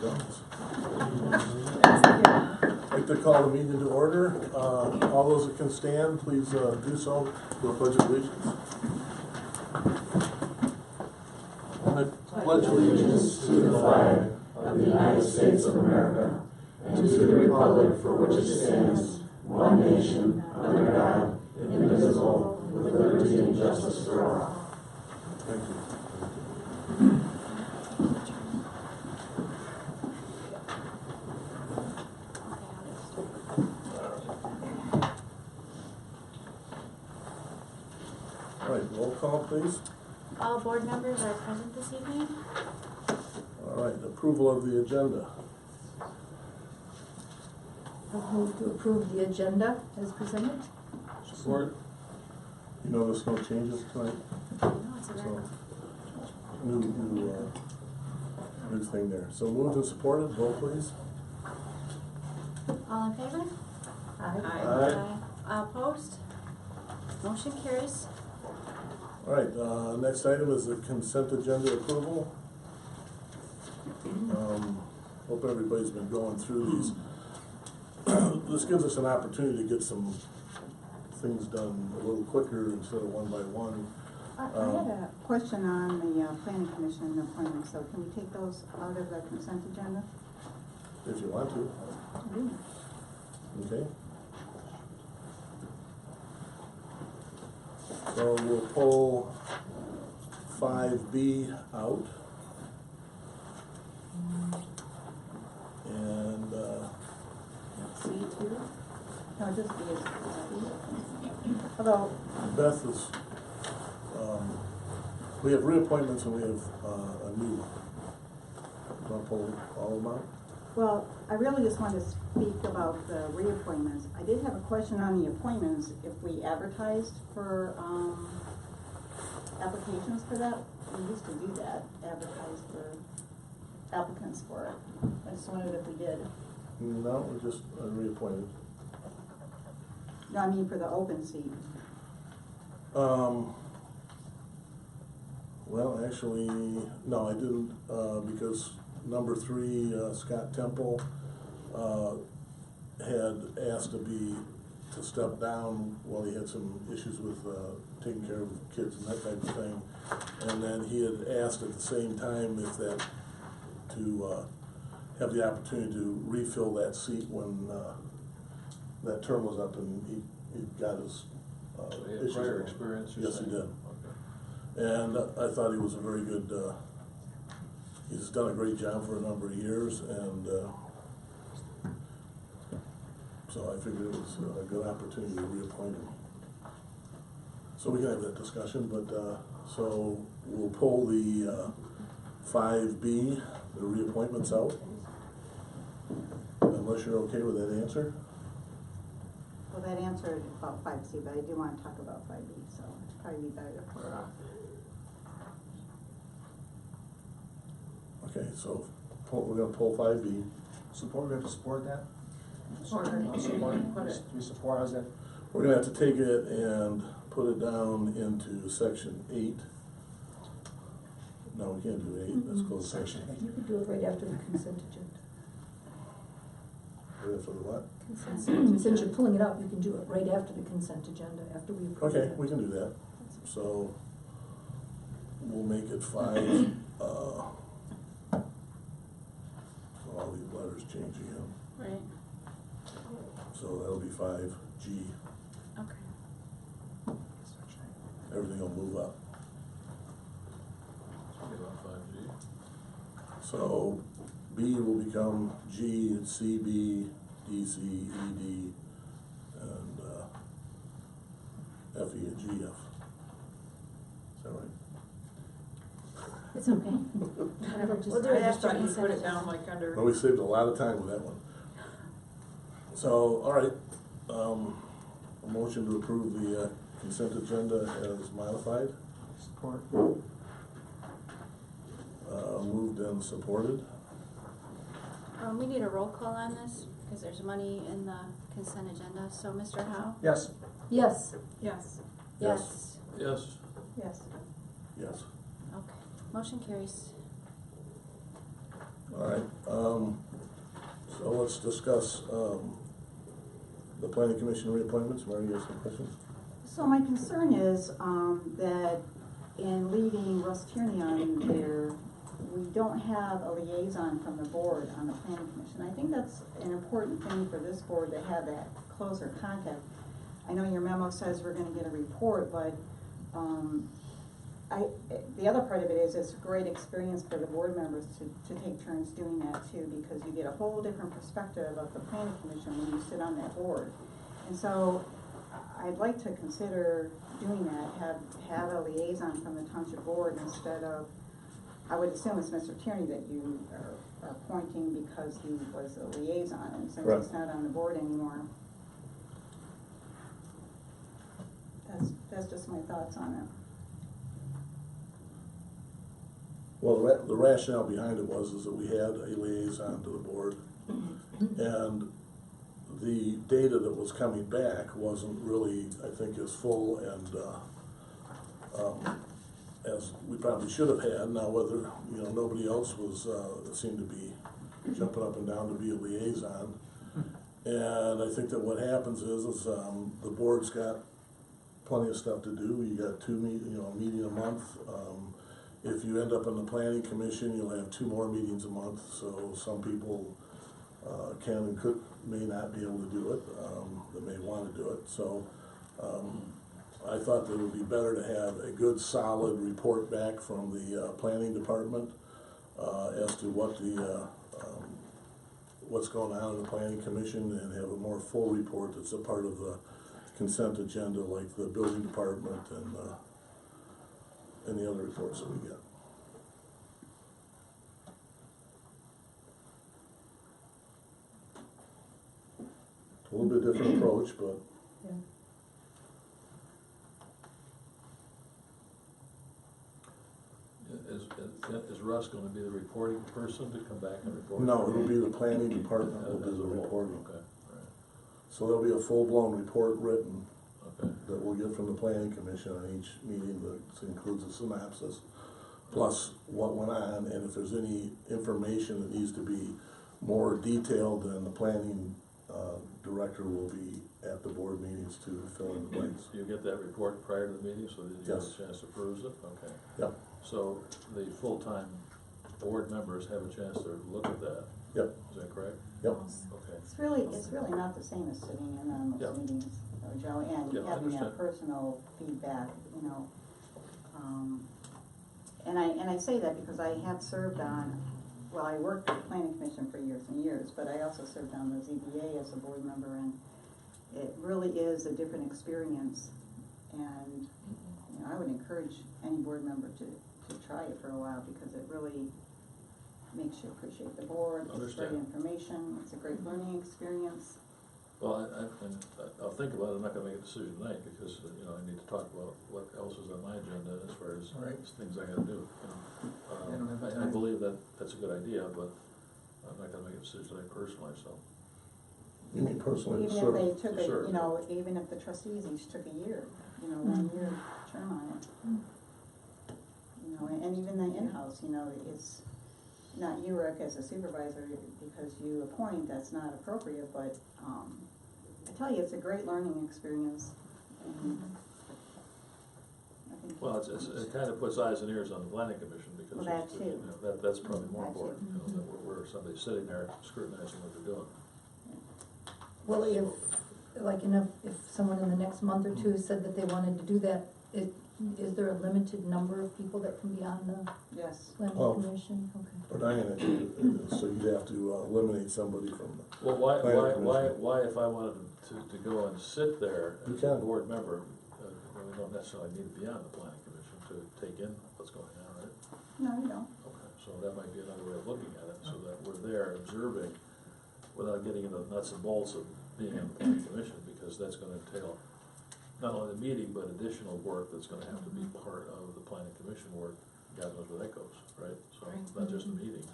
Jones. I'd like to call the meeting to order. All those that can stand, please do so for the Pledge of Allegiance. I pledge allegiance to the flag of the United States of America and to the republic for which it stands, one nation, under God, indivisible, with liberty and justice for all. Thank you. All right, roll call, please. All board members are present this evening. All right, approval of the agenda. I'll move to approve the agenda as presented. Support. You know there's no changes tonight? No, it's a So, regular. new thing there. So moved and supported, vote please. All in favor? Aye. All opposed? Motion carries. All right, next item is the consent agenda approval. Hope everybody's been going through these. This gives us an opportunity to get some things done a little quicker instead of one by one. I had a question on the planning commission appointments, so can we take those out of the consent agenda? If you want to. Okay. So we'll pull 5B out. And C two? No, just B is, although, Beth is, we have reappointments and we have a new one. Want to pull all of them out? well, I really just want to speak about the reappointments. I did have a question on the appointments, if we advertised for, applications for that. We used to do that, advertise for applicants for it. I just wondered if we did. No, we're just reappointed. No, I mean for the open seat. Well, actually, no, I didn't, because number 3, Scott Temple, had asked to step down while he had some issues with taking care of kids and that type of thing. And then he had asked at the same time if that, to have the opportunity to refill that seat when that term was up and he got his issues. Prior experience? Yes, he did. Okay. And I thought he was a very good, he's done a great job for a number of years, and so I figured it was a good opportunity to reappoint him. So we can have that discussion, but so we'll pull the 5B, the reappointments out, unless you're okay with that answer. Well, that answered about 5C, but I do want to talk about 5B, so it'd probably be better if we're off. Okay, so we're going to pull 5B. Support, we have to support that? Support. Support, we support, how's that? We're going to have to take it and put it down into section 8. No, we can't do 8, let's go to section 8. You could do it right after the consent agenda. Right after the what? Since you're pulling it up, you can do it right after the consent agenda, after we approve it. Okay, we can do that. So we'll make it 5, so all these letters change again. Right. So that'll be 5G. Okay. Everything will move up. So B will become G, CB, DC, ED, and FE and GF. Is that right? It's okay. Whatever, Just- we'll do I it just after thought you consent put it down agenda. like under. Well, we saved a lot of time with that one. So, all right, a motion to approve the consent agenda as modified. Support. Moved and supported. We need a roll call on this, because there's money in the consent agenda. So, Mr. Howe? Yes. Yes. Yes. Yes. Yes. Yes. Yes. Okay. Motion carries. All right, so let's discuss, the planning commission reappointments. Mary, you have some questions? So my concern is, that in leaving Russ Tierney on there, we don't have a liaison from the board on the planning commission. I think that's an important thing for this board to have that closer contact. I know your memo says we're gonna get a report, but, the other part of it is it's a great experience for the board members to take turns doing that too, because you get a whole different perspective of the planning commission when you sit on that board. And so I'd like to consider doing that, have a liaison from the township board instead of, I would assume it's Mr. Tierney that you are appointing because he was a liaison, and since Right. he's not on the board anymore. That's just my thoughts on it. Well, the rationale behind it was that we had a liaison to the board, and the data that was coming back wasn't really, I think, as full and, as we probably should have had. Now, whether, nobody else was, seemed to be jumping up and down to be a liaison. And I think that what happens is the board's got plenty of stuff to do. You got a meeting a month. If you end up in the planning commission, you'll have 2 more meetings a month, so some people can and may not be able to do it, that may want to do it. So I thought that it would be better to have a good solid report back from the planning department as to what's going on in the planning commission, and have a more full report that's a part of the consent agenda, like the building department and the other reports that we get. It's a little bit different approach, but Yeah. Is Russ gonna be the reporting person to come back and report? no, it'll be the planning department will do the reporting. Okay, all So there'll be a full-blown report written right, okay. that we'll get from the planning commission on each meeting, that includes a synopsis, plus what went on, and if there's any information that needs to be more detailed, then the planning director will be at the board meetings to fill in the blanks. Do you get that report prior to the meeting, so that you have Yes. a chance to peruse it? Okay. Yep, So the full-time board members have a chance to look at that, yep, is that correct? yep. Okay. It's really not the same as sitting in on Yeah. those meetings, Joe, and Yeah, I having that understand. personal feedback, And I say that because I have served on, well, I worked at the planning commission for years and years, but I also served on the ZBA as a board member, and it really is a different experience. And, I would encourage any board member to try it for a while, because it really makes you appreciate the board, it's great Understand. information, it's a great learning experience. Well, I'll think about it. I'm not gonna make a decision tonight, because, I need to talk about what else is on my agenda as far as Right. things I gotta do. I don't have the I time. believe that's a good idea, but I'm not gonna make a decision tonight personally, so. You mean personally, Even sir? if they took Sure. even if the trustees each took a year, 1 year term on it. And even the in-house, it's not you, Rick, as a supervisor, because you appoint, that's not appropriate, but, I tell you, it's a great learning experience. And I think Well, it kind of puts eyes and ears on the planning commission, because Well, that too. That's probably more That too. important, that we're somebody sitting there scrutinizing what they're doing. Well, if someone in the next month or two said that they wanted to do that, is there a limited number of people that can be on the Yes. planning Oh. commission? Okay. But so you'd have to eliminate somebody from the, Well, why, Planning commission. why if I wanted to go and sit there You as a can. board member, we don't necessarily need to be on the planning commission to take in what's going on, right? No, you don't. Okay, so that might be another way of looking at it, so that we're there observing without getting into the nuts and bolts of being on the planning commission, because that's gonna entail not only the meeting, but additional work that's gonna have to be part of the planning commission work. God knows where that goes, right? So it's not just the meetings,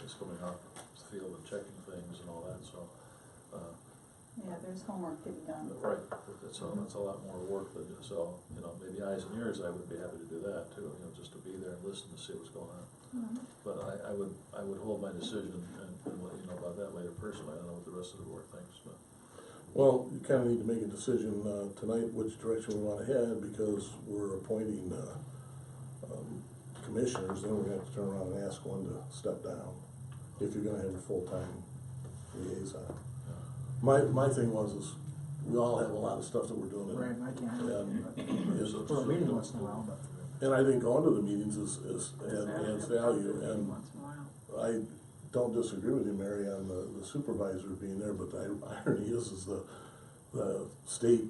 it's going out to the field and checking things and all that, so, Yeah, there's homework to be done. Right, that's a lot more work than, so, you know, maybe eyes and ears, I would be happy to do that too, you know, just to be there and listen to see what's going on. But I would hold my decision and let you know about that later personally, I don't know what the rest of the board thinks, but. Well, you kinda need to make a decision, tonight which direction we wanna head, because we're appointing, commissioners, then we're gonna have to turn around and ask one to step down, if you're gonna have a full-time liaison. My thing is we all have a lot of stuff that we're doing. Right, I can't. And For a meeting once in a while, but. and I think going to the meetings adds value, and Once in a while. I don't disagree with you, Mary, on the supervisor being there, but the irony is the state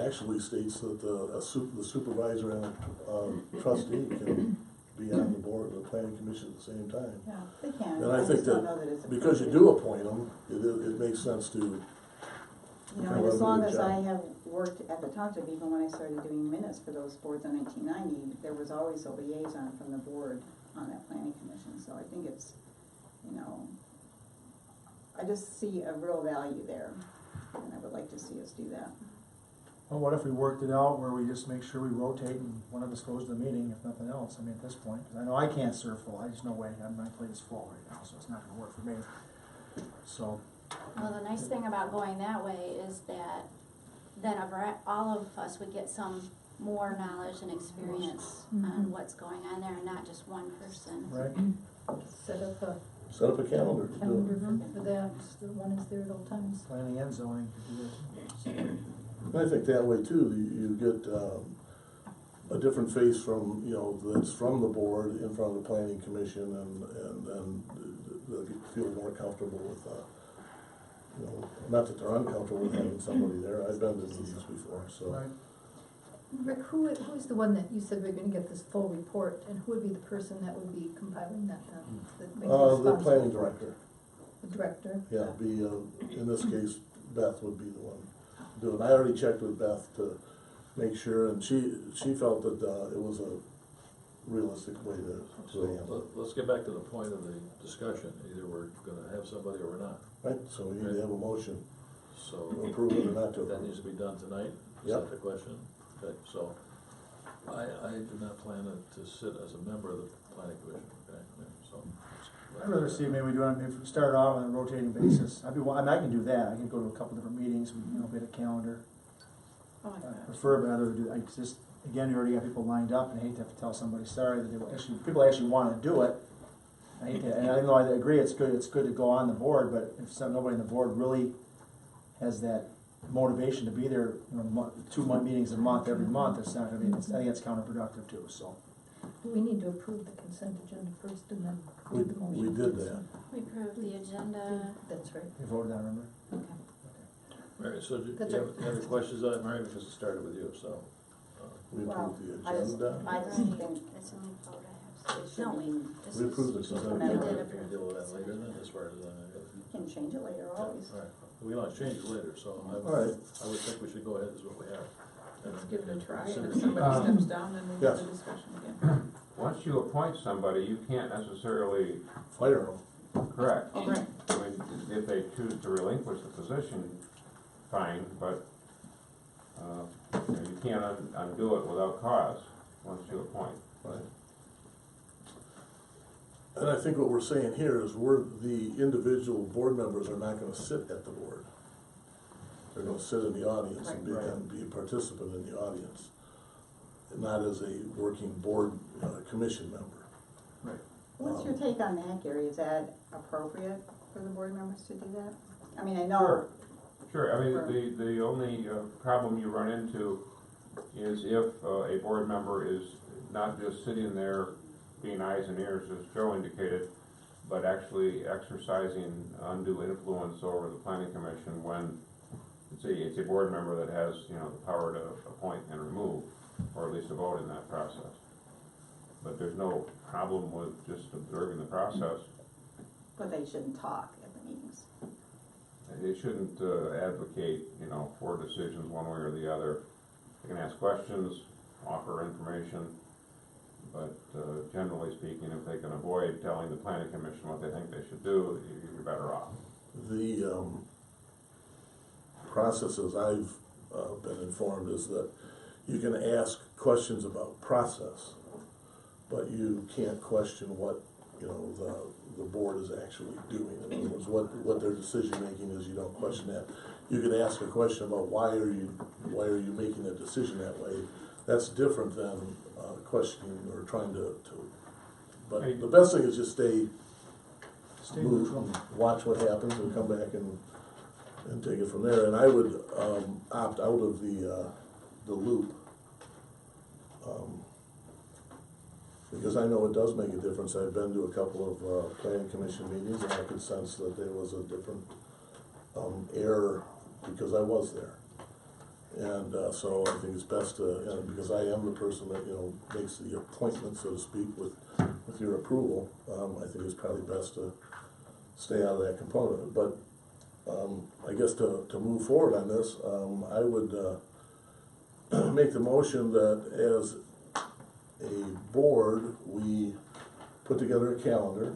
actually states that the supervisor and a trustee can be on the board of the planning commission at the same time. Yeah, they can. And I think just don't know that it's that, because you do appoint them, it makes sense to, You know, and as long as I have worked at the township, even when I started doing minutes for those boards in 1990, there was always a liaison from the board on that planning commission, so I think it's, you know, I just see a real value there, and I would like to see us do that. Well, what if we worked it out where we just make sure we rotate and one of us goes to the meeting, if nothing else, I mean, at this point, 'cause I know I can't serve full, I just no way, my plate is full right now, so it's not gonna work for me. So, Well, the nice thing about going that way is that then all of us would get some more knowledge and experience on what's going on there, and not just one person. right, Set up a set up a calendar to do calendar it. for that, so the one is there at all times. planning and zoning could do this. And I think that way too, you get, a different face from, you know, that's from the board in front of the planning commission, and they'll feel more comfortable with, you know, not that they're uncomfortable with having somebody there, I've been to meetings before, so. Right, Rick, who is the one that you said we're gonna get this full report, and who would be the person that would be compiling that then? That makes The responsible planning for it? director, The director? yeah, in this case, Beth would be the one doing, I already checked with Beth to make sure, and she felt that, it was a realistic way to So handle it. let's get back to the point of the discussion, either we're gonna have somebody or we're not, Right, so we need to have a motion so. to approve it or not to That approve. needs to be done tonight, is Yep. that the question? Okay, so, I do not plan to sit as a member of the planning commission, okay, so. I'd rather see maybe we do it, if we start off on a rotating basis, I mean, I can do that, I can go to a couple different meetings, you know, get a calendar. Oh my I God. prefer, but I'd rather do, I just, again, you already got people lined up, and I hate to have to tell somebody, sorry, that people actually wanna do it. I hate to, and I know, I agree, it's good to go on the board, but if nobody on the board really has that motivation to be there, you know, 2 meetings a month, every month, it's not gonna be, I think it's counterproductive too, so. We need to approve the consent agenda first and then approve the motion. We did that. We approved the agenda. That's right. You voted on, remember? Okay. Mary, so do you That's have right. any other questions on it, Mary, because it started with you, so. We Well, approved the I just agenda. think That's the only vote I have. it should be, This We is- approved the So, consent We did agenda. if you can deal with that later then, as far as, you can change it later always. all right, we can always change it later, so All right. I would think we should go ahead as what we have. Let's give it a try, and Consider- if somebody steps down, then we'll have Yes. the discussion again. Once you appoint somebody, you can't necessarily, Fire them. correct. Oh, right. I mean, if they choose to relinquish the position, fine, but, you know, you can't undo it without cause, once you appoint. Right. And I think what we're saying here is the individual board members are not gonna sit at the board. They're gonna sit in the audience and be a participant in the audience, not as a working board, commission member. Right. What's your take on that, Gary? Is that appropriate for the board members to do that? I mean, I know. Sure, I mean, the only problem you run into is if a board member is not just sitting there being eyes and ears, as Joe indicated, but actually exercising undue influence over the planning commission when it's a board member that has, you know, the power to appoint and remove, or at least to vote in that process. But there's no problem with just observing the process. But they shouldn't talk at the meetings. They shouldn't advocate, you know, for decisions one way or the other. They can ask questions, offer information, but generally speaking, if they can avoid telling the planning commission what they think they should do, you're better off. process, as I've been informed, is that you can ask questions about process, but you can't question what, you know, the board is actually doing. In other words, what their decision-making is, you don't question that. You can ask a question about why are you making a decision that way. That's different than questioning or trying to, but the best thing is just stay neutral. and watch what happens and come back and take it from there. And I would opt out of the loop, because I know it does make a difference. I've been to a couple of planning commission meetings, and I could sense that there was a different error because I was there. And so I think it's best to, and because I am the person that, you know, makes the appointment, so to speak, with your approval, I think it's probably best to stay out of that component. But I guess to move forward on this, I would make the motion that as a board, we put together a calendar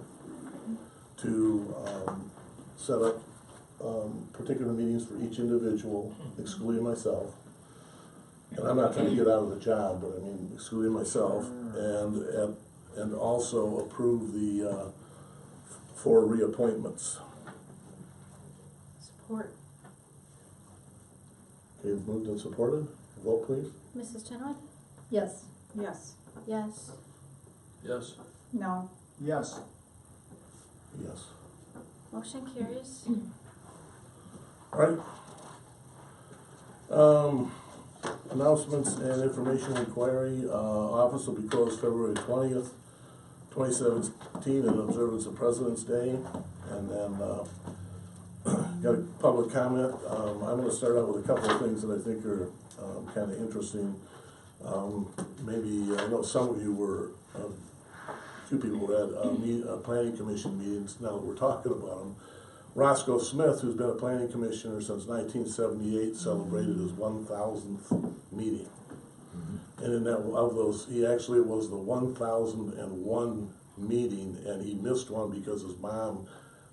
to set up particular meetings for each individual, excluding myself. And I'm not trying to get out of the job, but I mean excluding myself, and also approve the 4 reappointments. Support. Okay, moved and supported. Vote please. Mrs. Chenoweth? Yes. Yes. Yes. Yes, No. Yes. Yes. Motion carries. All right. Announcements and information inquiry. Office will be closed February 20th, 2017, in observance of President's Day. And then got a public comment. I'm going to start out with a couple of things that I think are kind of interesting. Maybe, I know some of you were, a few people were at planning commission meetings now that we're talking about them. Roscoe Smith, who's been a planning commissioner since 1978, celebrated his 1,000th meeting. And in that, of those, he actually was the 1,001 meeting, and he missed one because his mom,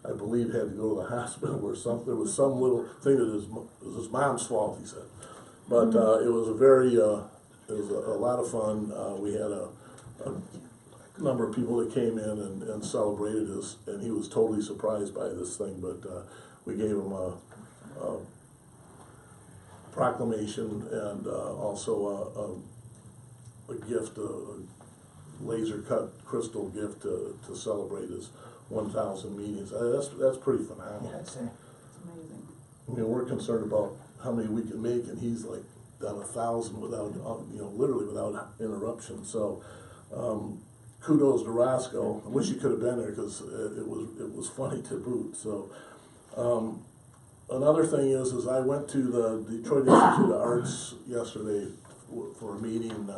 I believe, had to go to the hospital or something. There was some little thing that it was his mom's fault, he said. But it was a very, it was a lot of fun. We had a number of people that came in and celebrated us, and he was totally surprised by this thing, but we gave him a proclamation and also a gift, a laser cut crystal gift to celebrate his 1,000 meetings. That's pretty phenomenal. Yeah, I'd say. It's amazing. I mean, we're concerned about how many we can make, and he's like done 1,000 without, you know, literally without interruption. So kudos to Roscoe. I wish he could have been there because it was funny to boot. So another thing is I went to the Detroit Institute of Arts yesterday for a meeting.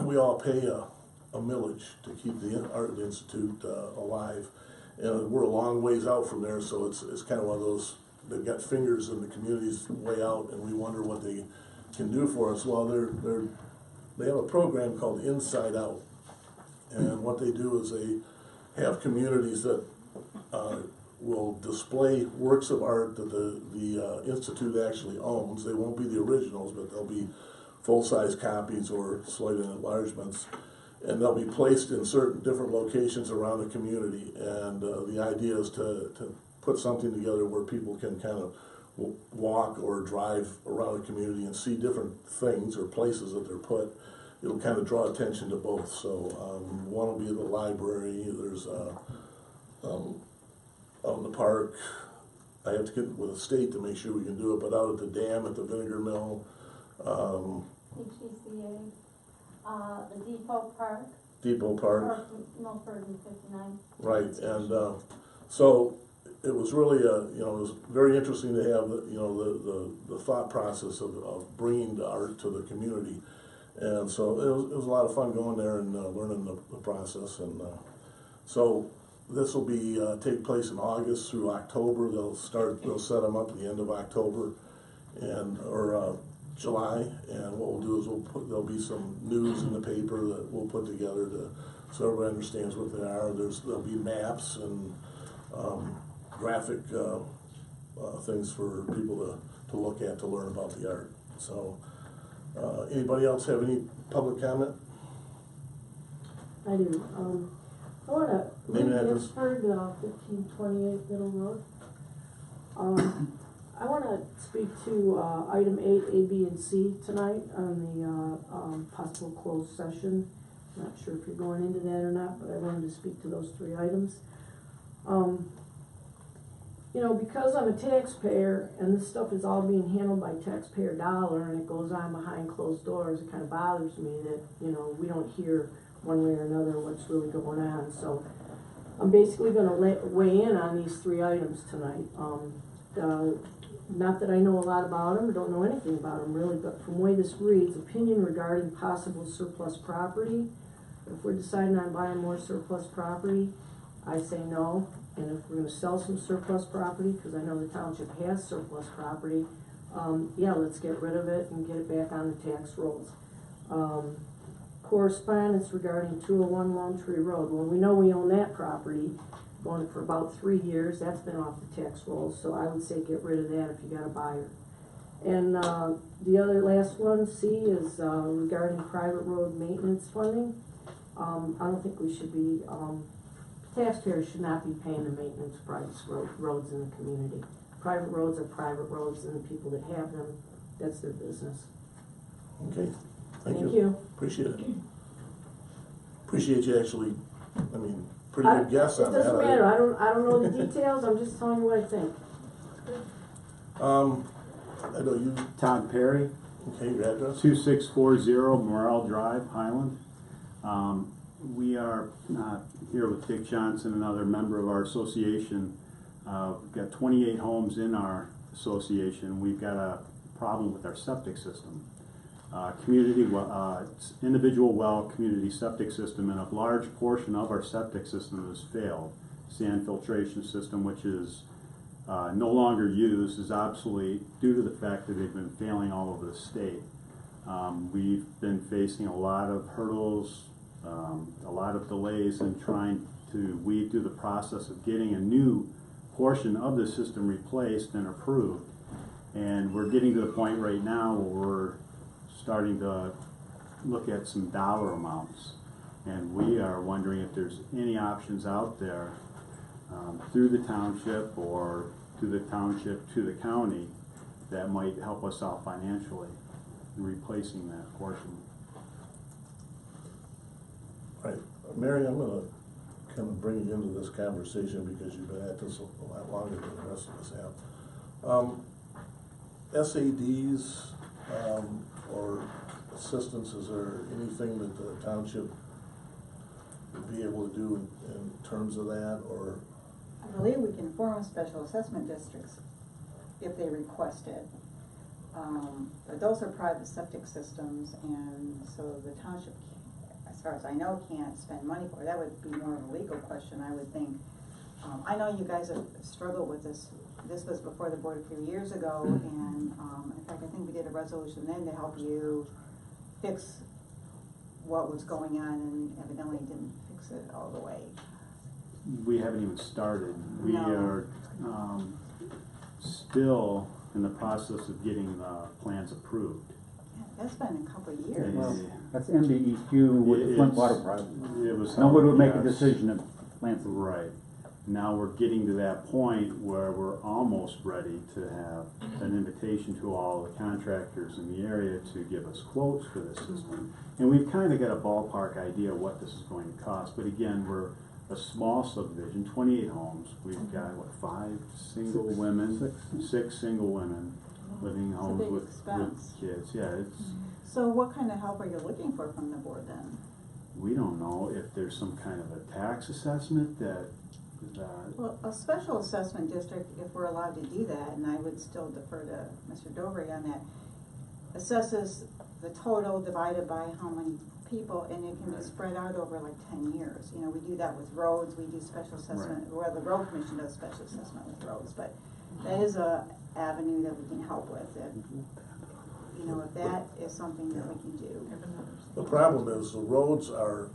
We all pay a millage to keep the Art Institute alive, and we're a long ways out from there. So it's kind of one of those, they've got fingers in the community's way out, and we wonder what they can do for us. Well, they have a program called Inside Out. And what they do is they have communities that will display works of art that the Institute actually owns. They won't be the originals, but they'll be full-size copies or slight enlargements. And they'll be placed in certain different locations around the community. And the idea is to put something together where people can kind of walk or drive around the community and see different things or places that they're put. It'll kind of draw attention to both. So one will be at the library. There's out in the park. I have to get with the state to make sure we can do it, but out at the dam, at the vinegar mill. HECA, the Depot Park. Depot Park. Or Milford and 59. Right, and so it was really you know, it was very interesting to have you know the thought process of bringing the art to the community. And so it was a lot of fun going there and learning the process. And so this will be take place in August through October. They'll set them up at the end of October or July. And what we'll do is there'll be some news in the paper that we'll put together so everybody understands what they are. There'll be maps and graphic things for people to look at, to learn about the art. So, anybody else have any public comment? I do, I wanna, Name and address. Ginsburg, 1528 Middle Road. I wanna speak to, item 8, A, B, and C tonight on the, possible closed session. Not sure if you're going into that or not, but I wanted to speak to those 3 items. You know, because I'm a taxpayer and this stuff is all being handled by taxpayer dollar and it goes on behind closed doors, it kinda bothers me that, you know, we don't hear one way or another what's really going on. So I'm basically gonna weigh in on these 3 items tonight. Not that I know a lot about them, or don't know anything about them really, but from the way this reads, opinion regarding possible surplus property. If we're deciding on buying more surplus property, I say no. And if we're gonna sell some surplus property, because I know the township has surplus property, yeah, let's get rid of it and get it back on the tax rolls. Correspondence regarding 201 Lone Tree Road. Well, we know we own that property, going for about 3 years, that's been off the tax rolls, so I would say get rid of that if you got a buyer. And the other last one, C, is regarding private road maintenance funding. I don't think we should be, taxpayers should not be paying the maintenance of private roads in the community. Private roads are private roads, and the people that have them, that's their business. Okay, thank Thank you. you. Appreciate it. Appreciate you actually, I mean, pretty good guess on that. It doesn't matter, I don't know the details, I'm just telling you what I think. I know you, Todd Perry, okay, your address? 2640 Morrell Drive, Highland. We are here with Dick Johnson, another member of our association. We've got 28 homes in our association. We've got a problem with our septic system. Individual well community septic system, and a large portion of our septic system has failed. Sand filtration system, which is no longer used, is obsolete due to the fact that they've been failing all over the state. We've been facing a lot of hurdles, a lot of delays in trying to weed through the process of getting a new portion of the system replaced and approved. And we're getting to the point right now where we're starting to look at some dollar amounts. And we are wondering if there's any options out there through the township or through the township to the county that might help us out financially in replacing that portion. Right, Mary, I'm gonna kind of bring you into this conversation because you've been at this a lot longer than the rest of us have. SADs, or assistance, is there anything that the township would be able to do in terms of that, or? I believe we can form special assessment districts if they request it. But those are private septic systems, and so the township, as far as I know, can't spend money for it. That would be more of a legal question, I would think. I know you guys have struggled with this. This was before the board a few years ago, and in fact, I think we did a resolution then to help you fix what was going on, and evidently didn't fix it all the way. We haven't even started. We No. are still in the process of getting the plans approved. Yeah, that's been a couple of years. Well, That's MBEQ with the Flint It's- Water Project. It was Nobody would make a yes. decision if plants. Right. Now we're getting to that point where we're almost ready to have an invitation to all the contractors in the area to give us quotes for this system. And we've kind of got a ballpark idea of what this is going to cost, but again, we're a small subdivision, 28 homes. We've got, what, 5 single women, 6 single women living in It's a homes big with expense. kids. Yeah, it's, So what kind of help are you looking for from the board then? we don't know if there's some kind of a tax assessment that Well, a special assessment district, if we're allowed to do that, and I would still defer to Mr. Dovry on that, assesses the total divided by how many people, and it can be spread out over like 10 years. You know, we do that with roads, we do special assessment, well, the road commission does special assessment with roads, but that is a avenue that we can help with. You know, if that is something that we can do. The problem is the roads are,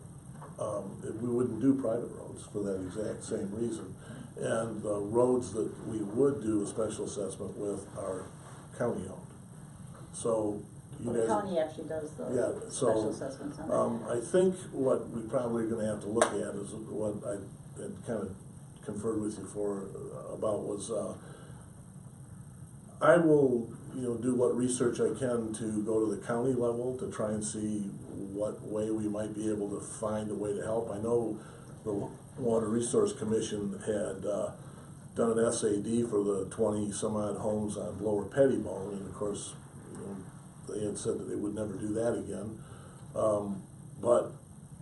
we wouldn't do private roads for that exact same reason. And the roads that we would do a special assessment with are county-owned. So you The guys. county actually does the Yeah, special so, assessments on that. I think what we probably are gonna have to look at is what I had kind of conferred with you about was, I will, do what research I can to go to the county level to try and see what way we might be able to find a way to help. I know the Water Resource Commission had, done an SAD for the 20-some-odd homes on Lower Pettibone, and of course, they had said that they would never do that again. But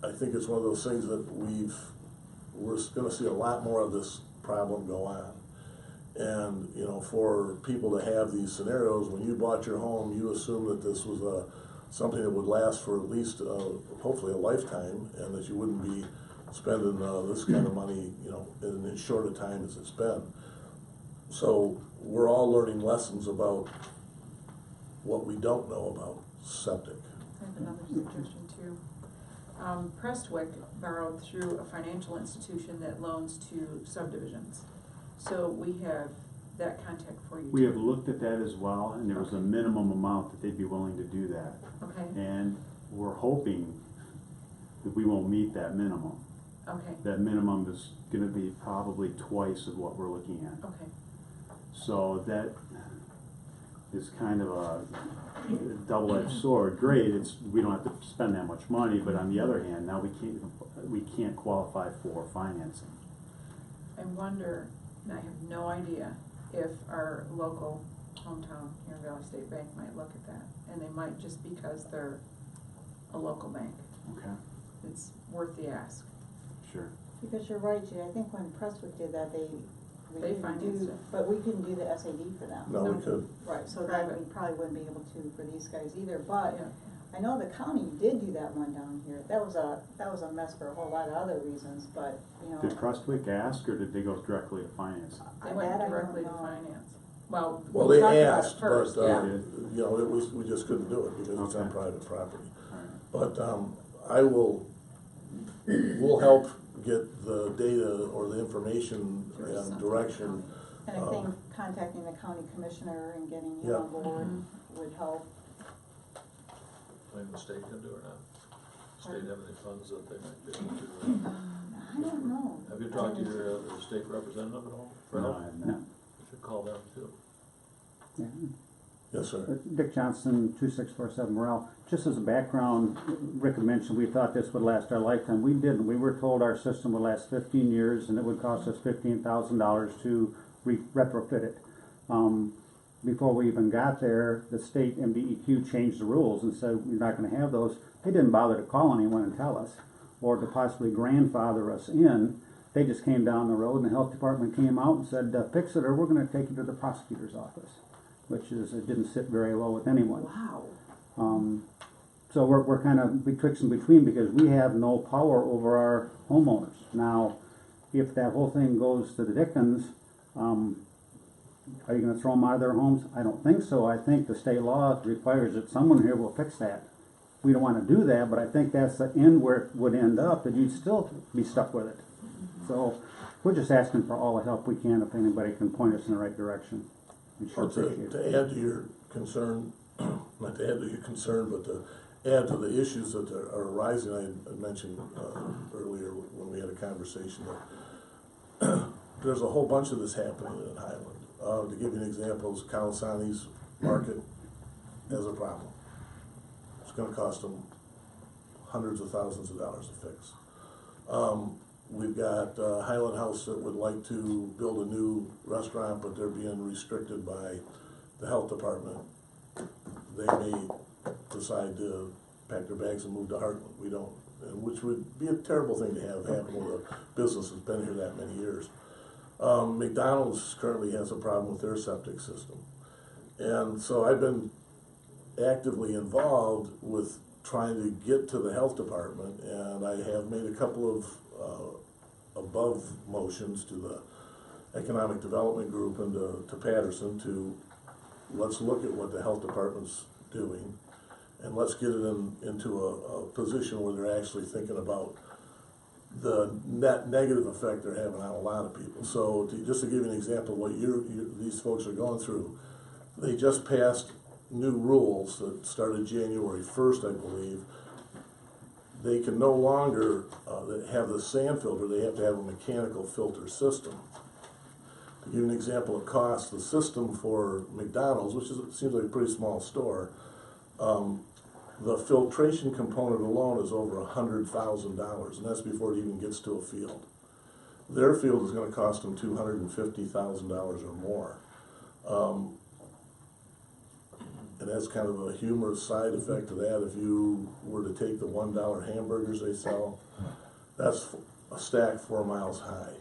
I think it's one of those things that we're gonna see a lot more of this problem go on. And, for people to have these scenarios, when you bought your home, you assumed that this was something that would last for at least, hopefully a lifetime, and that you wouldn't be spending this kind of money, in as short a time as it's been. So we're all learning lessons about what we don't know about septic. I have another suggestion too. Prestwick borrowed through a financial institution that loans to subdivisions. So we have that contact for you. We have looked at that as well, and there was a minimum amount that they'd be willing to do that. Okay, And we're hoping that we won't meet that minimum. okay, That minimum is gonna be probably twice of what we're looking at. okay. So that is kind of a double-edged sword. Great, we don't have to spend that much money, but on the other hand, now we can't qualify for financing. I wonder, and I have no idea, if our local hometown here, Valley State Bank, might look at that. And they might, just because they're a local bank. Okay, It's worth the ask. sure. Because you're right, Jay, I think when Prestwick did that, we They didn't financed do, it. but we couldn't do the SAD for them. No, we could. Right, so that we probably wouldn't be able to for these guys either, but Yeah. I know the county did do that one down here. That was a mess for a whole lot of other reasons, but, Did Prestwick ask, or did they go directly to financing? They went that I don't directly to know. finance. Well, Well, we they talked about it asked, first, but, yeah. we just couldn't do it because it's on Okay. private property. All right. But, we'll help get the data or the information Through and something. direction. And I think contacting the county commissioner and getting him Yeah. on board would help. Claim the state can do or not? State have any funds that they might be able to? I don't know. Have you talked to your state representative at all? For No, help? I have No. not. You should call them too. Yeah. Yes, sir. Dick Johnson, 2647 Morel. Just as a background, Rick had mentioned we thought this would last our lifetime. We didn't. We were told our system would last 15 years and it would cost us $15,000 to retrofit it. Before we even got there, the state MDEQ changed the rules and said we're not going to have those. They didn't bother to call anyone and tell us, or to possibly grandfather us in. They just came down the road and the health department came out and said, fix it or we're going to take you to the prosecutor's office, which is, it didn't sit very well with anyone. Wow. So we're kind of betwixt and between because we have no power over our homeowners. Now, if that whole thing goes to the Dickens, are you gonna throw them out of their homes? I don't think so. I think the state law requires that someone here will fix that. We don't wanna do that, but I think that's the end where it would end up, that you'd still be stuck with it. So, we're just asking for all the help we can if anybody can point us in the right direction. We sure Well, appreciate it. to add to your concern, not to add to your concern, but to add to the issues that are arising, I mentioned earlier when we had a conversation that there's a whole bunch of this happening in Highland. To give you an example, Calasani's market has a problem. It's gonna cost them hundreds of thousands of dollars to fix. We've got Highland House that would like to build a new restaurant, but they're being restricted by the health department. They may decide to pack their bags and move to Heartland. We don't, which would be a terrible thing to have happen with a business that's been here that many years. McDonald's currently has a problem with their septic system. And so I've been actively involved with trying to get to the health department, and I have made a couple of above motions to the Economic Development Group and to Patterson to let's look at what the health department's doing, and let's get it into a position where they're actually thinking about the net negative effect they're having on a lot of people. So just to give you an example of what these folks are going through, they just passed new rules that started January 1st, I believe. They can no longer have the sand filter, they have to have a mechanical filter system. To give you an example of cost, the system for McDonald's, which seems like a pretty small store, the filtration component alone is over $100,000, and that's before it even gets to a field. Their field is going to cost them $250,000 or more. And that's kind of a humorous side effect of that. If you were to take the $1 hamburgers they sell, that's a stack 4 miles high.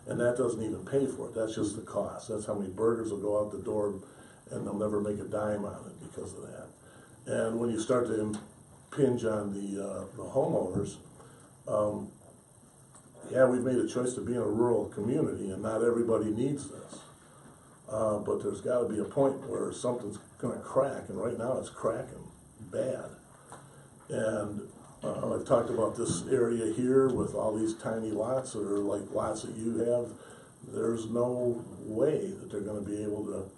And that doesn't even pay for it, that's just the cost. That's how many burgers will go out the door, and they'll never make a dime on it because of that. And when you start to impinge on the homeowners, yeah, we've made a choice to be in a rural community, and not everybody needs this. But there's got to be a point where something's going to crack, and right now it's cracking bad. And I've talked about this area here with all these tiny lots that are like lots that you have. There's no way that they're going to be able to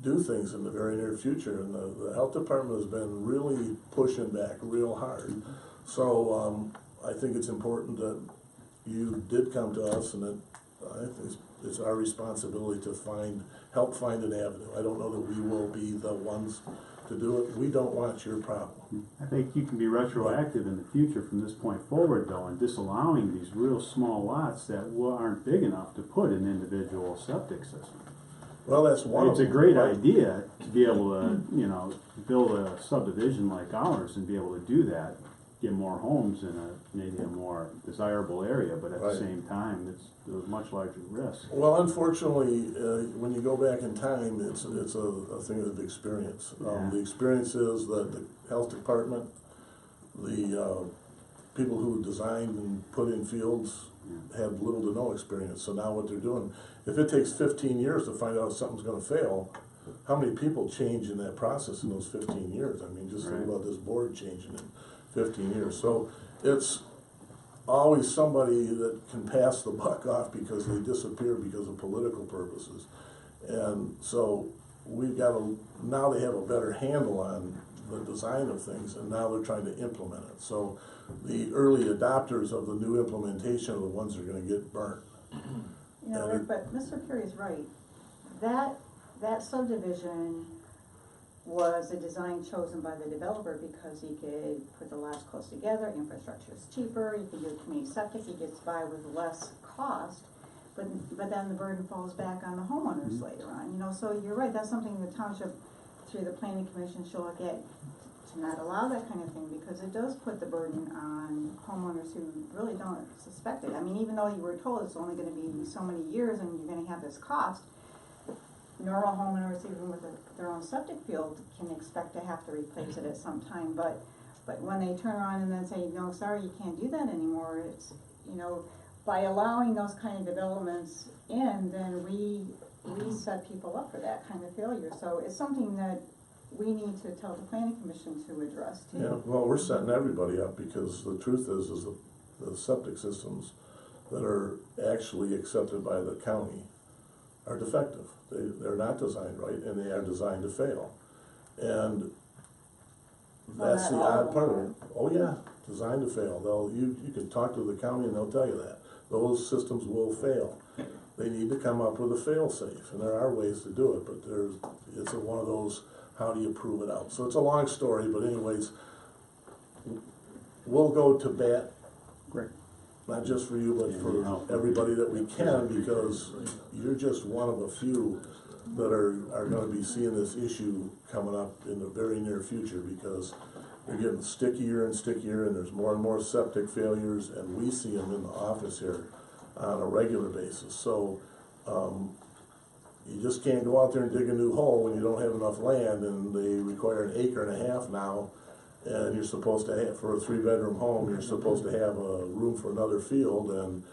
do things in the very near future, and the health department has been really pushing back real hard. So I think it's important that you did come to us, and that I think it's our responsibility to help find an avenue. I don't know that we will be the ones to do it. We don't want your problem. I think you can be retroactive in the future from this point forward, though, and disallowing these real small lots that aren't big enough to put an individual septic system. Well, that's one of them. It's a great idea to be able to, build a subdivision like ours and be able to do that, get more homes in maybe a more desirable area, but at the same time, it's a much larger risk. Well, unfortunately, when you go back in time, it's a thing of experience. The experience is that the health department, the people who designed and put in fields had little to no experience. So now what they're doing, if it takes 15 years to find out if something's going to fail, how many people change in that process in those 15 years? I mean, just think about this board changing in 15 years. So it's always somebody that can pass the buck off because they disappear because of political purposes. And so now they have a better handle on the design of things, and now they're trying to implement it. So the early adopters of the new implementation are the ones that are going to get burnt. Rick, but Mr. Perry is right. That subdivision was a design chosen by the developer because he could put the lots close together, infrastructure is cheaper, you can do a community septic, he gets by with less cost, but then the burden falls back on the homeowners later on. So you're right, that's something the township, through the planning commission, should look at, to not allow that kind of thing, because it does put the burden on homeowners who really don't suspect it. I mean, even though you were told it's only going to be so many years and you're going to have this cost, normal homeowners, even with their own septic field, can expect to have to replace it at some time. But when they turn around and then say, no, sorry, you can't do that anymore, it's, by allowing those kind of developments in, then we set people up for that kind of failure. So it's something that we need to tell the planning commission to address too. Yeah, well, we're setting everybody up because the truth is the septic systems that are actually accepted by the county are defective. They're not designed right, and they are designed to fail. And that's the odd part of it. Oh yeah, designed to fail. You can talk to the county and they'll tell you that. Those systems will fail. They need to come up with a fail-safe, and there are ways to do it, but it's one of those, how do you prove it out? So it's a long story, but anyways, we'll go to bat. Great. Not just for you, but for everybody that we can, because you're just one of a few that are going to be seeing this issue coming up in the very near future, because they're getting stickier and stickier, and there's more and more septic failures, and we see them in the office here on a regular basis. So you just can't go out there and dig a new hole when you don't have enough land, and they require 1.5 acres now. And you're supposed to have, for a 3-bedroom home, you're supposed to have a room for another field, and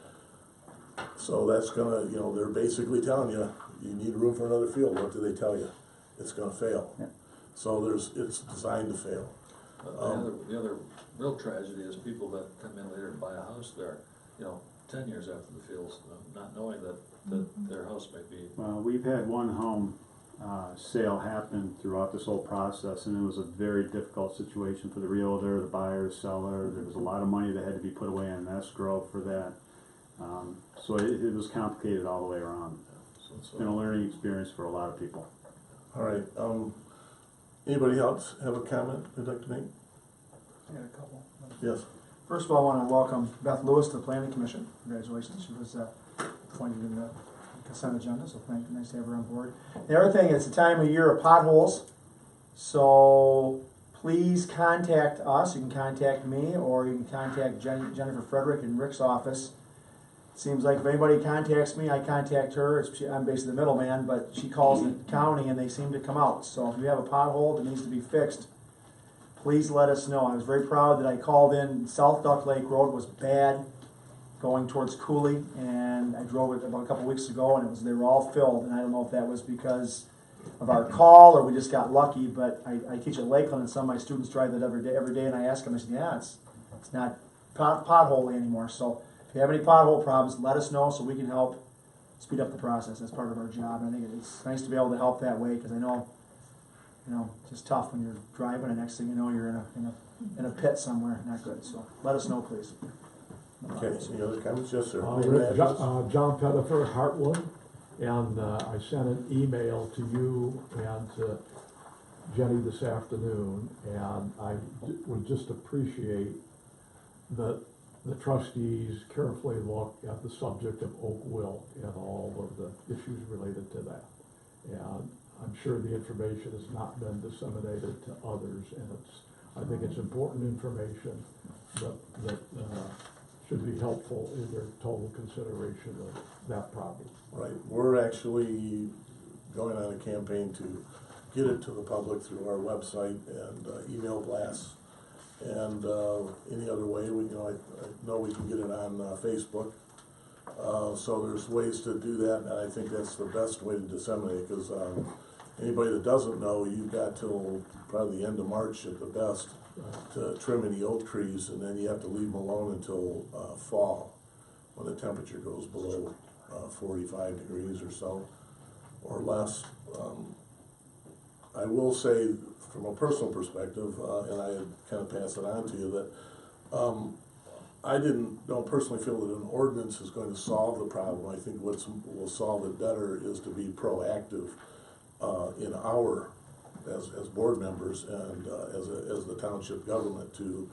so that's gonna, they're basically telling you, you need room for another field. What do they tell you? It's gonna fail. Yeah. So it's designed to fail. The other real tragedy is people that come in later and buy a house there. you know, 10 years after the field's, not knowing that their house might be. Well, we've had one home sale happen throughout this whole process, and it was a very difficult situation for the realtor, the buyer, the seller. There was a lot of money that had to be put away in escrow for that. So it was complicated all the way around. So It's been a learning experience for a lot of people. All right, anybody else have a comment they'd like to make? I got a couple. Yes. First of all, I want to welcome Beth Lewis to the Planning Commission. Congratulations. She was appointed in the consent agenda, so nice to have her on board. The other thing, it's the time of year of potholes, so please contact us. You can contact me, or you can contact Jennifer Frederick in Rick's office. Seems like if anybody contacts me, I contact her. I'm basically the middleman, but she calls the county and they seem to come out. So if you have a pothole that needs to be fixed, please let us know. I was very proud that I called in. South Duck Lake Road was bad going towards Cooley, and I drove it about a couple weeks ago, and they were all filled. And I don't know if that was because of our call or we just got lucky, but I teach at Lakeland, and some of my students drive that every day, and I ask them, I said, yeah, it's not pothole anymore. So if you have any pothole problems, let us know so we can help speed up the process. That's part of our job. And I think it's nice to be able to help that way, because I know, it's just tough when you're driving, and next thing you know, you're in a pit somewhere. Not good. So let us know, please. Okay, any other comments? Yes, sir. John Pettifer, Heartland, and I sent an email to you and to Jenny this afternoon, and I would just appreciate that the trustees carefully look at the subject of Oak Will and all of the issues related to that. And I'm sure the information has not been disseminated to others, and I think it's important information that should be helpful in their total consideration of that problem. Right, we're actually going on a campaign to get it to the public through our website and email blasts and any other way. I know we can get it on Facebook. So there's ways to do that, and I think that's the best way to disseminate, because anybody that doesn't know, you've got till probably the end of March at the best to trim any oak trees, and then you have to leave them alone until fall, when the temperature goes below 45 degrees or so, or less. I will say, from a personal perspective, and I had kind of passed it on to you, that I don't personally feel that an ordinance is going to solve the problem. I think what will solve it better is to be proactive in as board members and as the township government to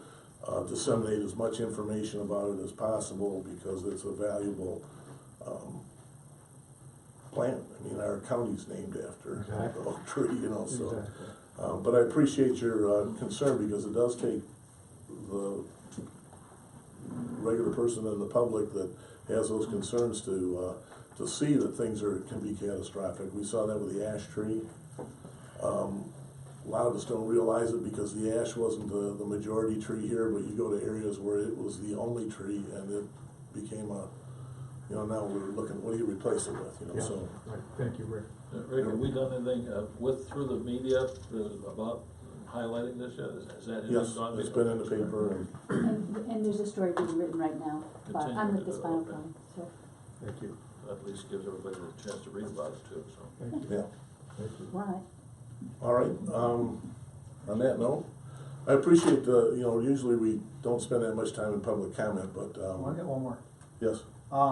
disseminate as much information about it as possible, because it's a valuable plant. I mean, our county's named after the oak tree, so. Exactly. But I appreciate your concern, because it does take the regular person in the public that has those concerns to see that things can be catastrophic. We saw that with the ash tree. A lot of us don't realize it because the ash wasn't the majority tree here, but you go to areas where it was the only tree, and it became now we're looking, what do you replace it with, Yeah. so. Right. Thank you, Rick. Rick, have we done anything through the media about highlighting this yet? Is that Yes, it's been in the paper. And there's a story being written right now on Continue. this final plan, so. Thank you. At least gives everybody a chance to read about it too, so. Thank you. Yeah. Thank you. Right. All right, on that note, I appreciate usually we don't spend that much time in public comment, but, I got one more. yes.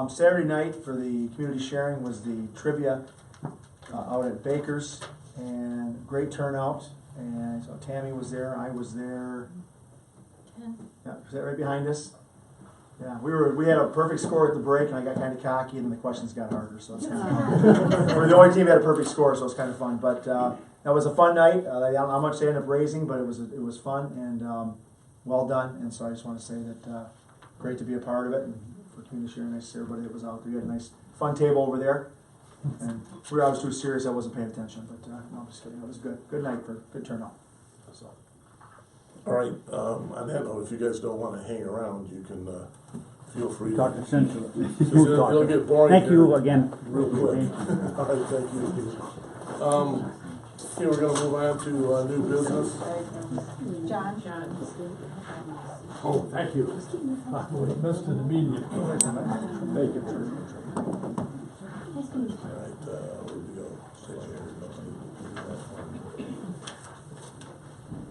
Saturday night for the community sharing was the trivia out at Baker's, and great turnout. And so Tammy was there, I was there. Yeah, is that right behind us? Yeah, we had a perfect score at the break, and I got kind of cocky, and the questions got harder, so it's kind of we're the only team that had a perfect score, so it's kind of fun. But that was a fun night. I don't know how much they ended up raising, but it was fun and well done. And so I just want to say that great to be a part of it, and for community sharing, nice to see everybody that was out there. We had a nice fun table over there, and I was too serious, I wasn't paying attention. But no, I'm just kidding. It was good. Good night for good turnout. So. All right, on that note, if you guys don't want to hang around, you can feel free to. Talk essentially. It'll get boring. Thank you here again. real quick. All right, thank you. Okay, we're gonna move on to new business. John? John. Oh, thank you. I would have missed it immediately. Thank you. All right, where we go? Stay here.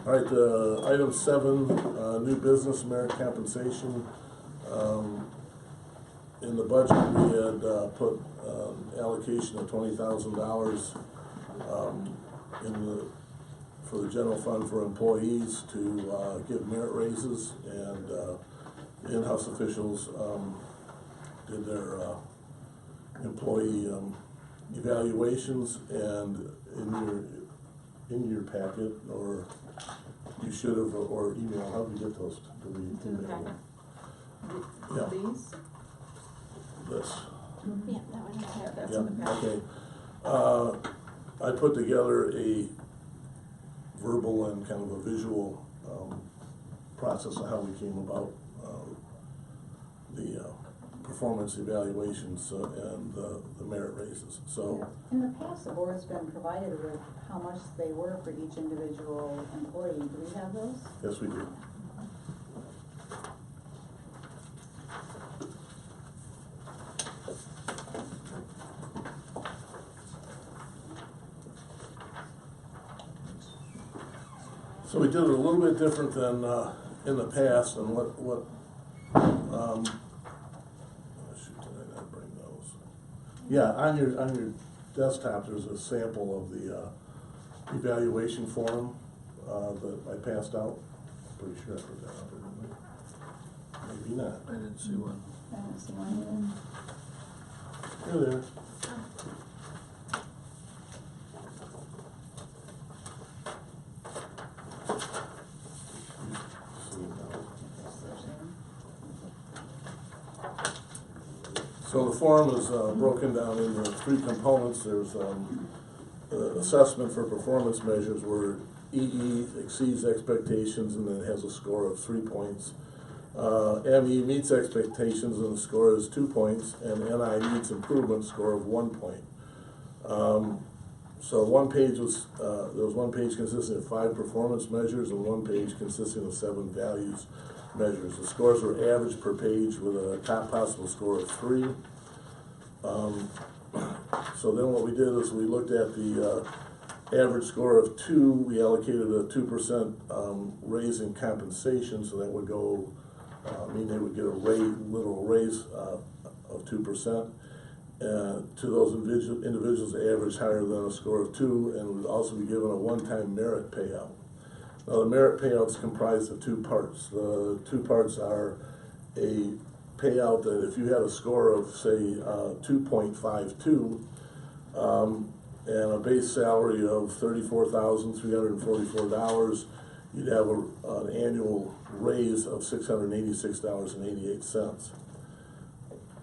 All right, item 7, new business merit compensation. In the budget, we had put allocation of $20,000 for the general fund for employees to give merit raises, and in-house officials did their employee evaluations, and in your packet, or you should have, or email, how did you get those? Did we email them? Yeah. These? This. Yeah, that one. Yeah, that's Yeah, in the packet. okay. I put together a verbal and kind of a visual process of how we came about the performance evaluations and the merit raises. So, In the past, the board's been provided with how much they were for each individual employee. Do we have those? yes, we do. So we did it a little bit different than in the past, and what oh, shoot, did I not bring those? Yeah, on your desktop, there's a sample of the evaluation form that I passed out. Pretty sure I put that out there, didn't I? Maybe not. I didn't see one. I don't see one either. Here, there. So the form is broken down into 3 components. There's assessment for performance measures where EE exceeds expectations and then it has a score of 3 points. ME meets expectations and the score is 2 points, and NI meets improvement, score of 1 point. So one page was, there was one page consisting of 5 performance measures and one page consisting of 7 values measures. The scores were averaged per page with a top possible score of 3. So then what we did is we looked at the average score of 2. We allocated a 2% raise in compensation, so that would go, mean they would get a literal raise of 2%. To those individuals that average higher than a score of 2, and would also be given a one-time merit payout. Now the merit payout is comprised of 2 parts. The 2 parts are a payout that if you had a score of, say, 2.52, and a base salary of $34,344, you'd have an annual raise of $686.88.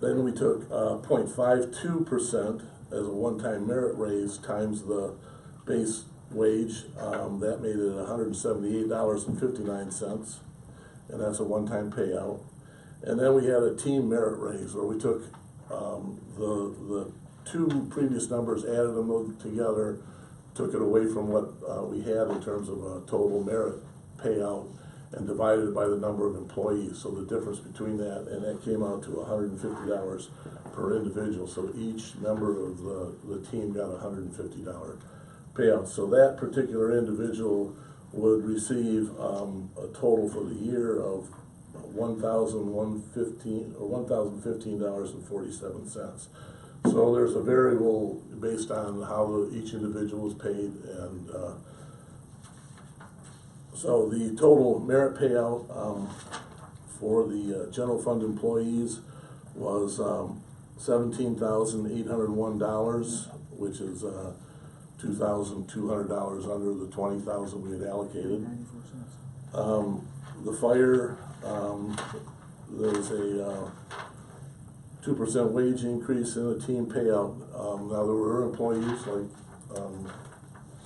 Then we took 0.52% as a one-time merit raise times the base wage. That made it $178.59, and that's a one-time payout. And then we had a team merit raise where we took the 2 previous numbers, added them together, took it away from what we had in terms of a total merit payout, and divided it by the number of employees. So the difference between that, and that came out to $150 per individual. So each member of the team got a $150 payout. So that particular individual would receive a total for the year of $1,015.47. So there's a variable based on how each individual is paid, and so the total merit payout for the general fund employees was $17,801, which is $2,200 under the $20,000 we had allocated. The fire, there's a 2% wage increase in the team payout. Now there were employees like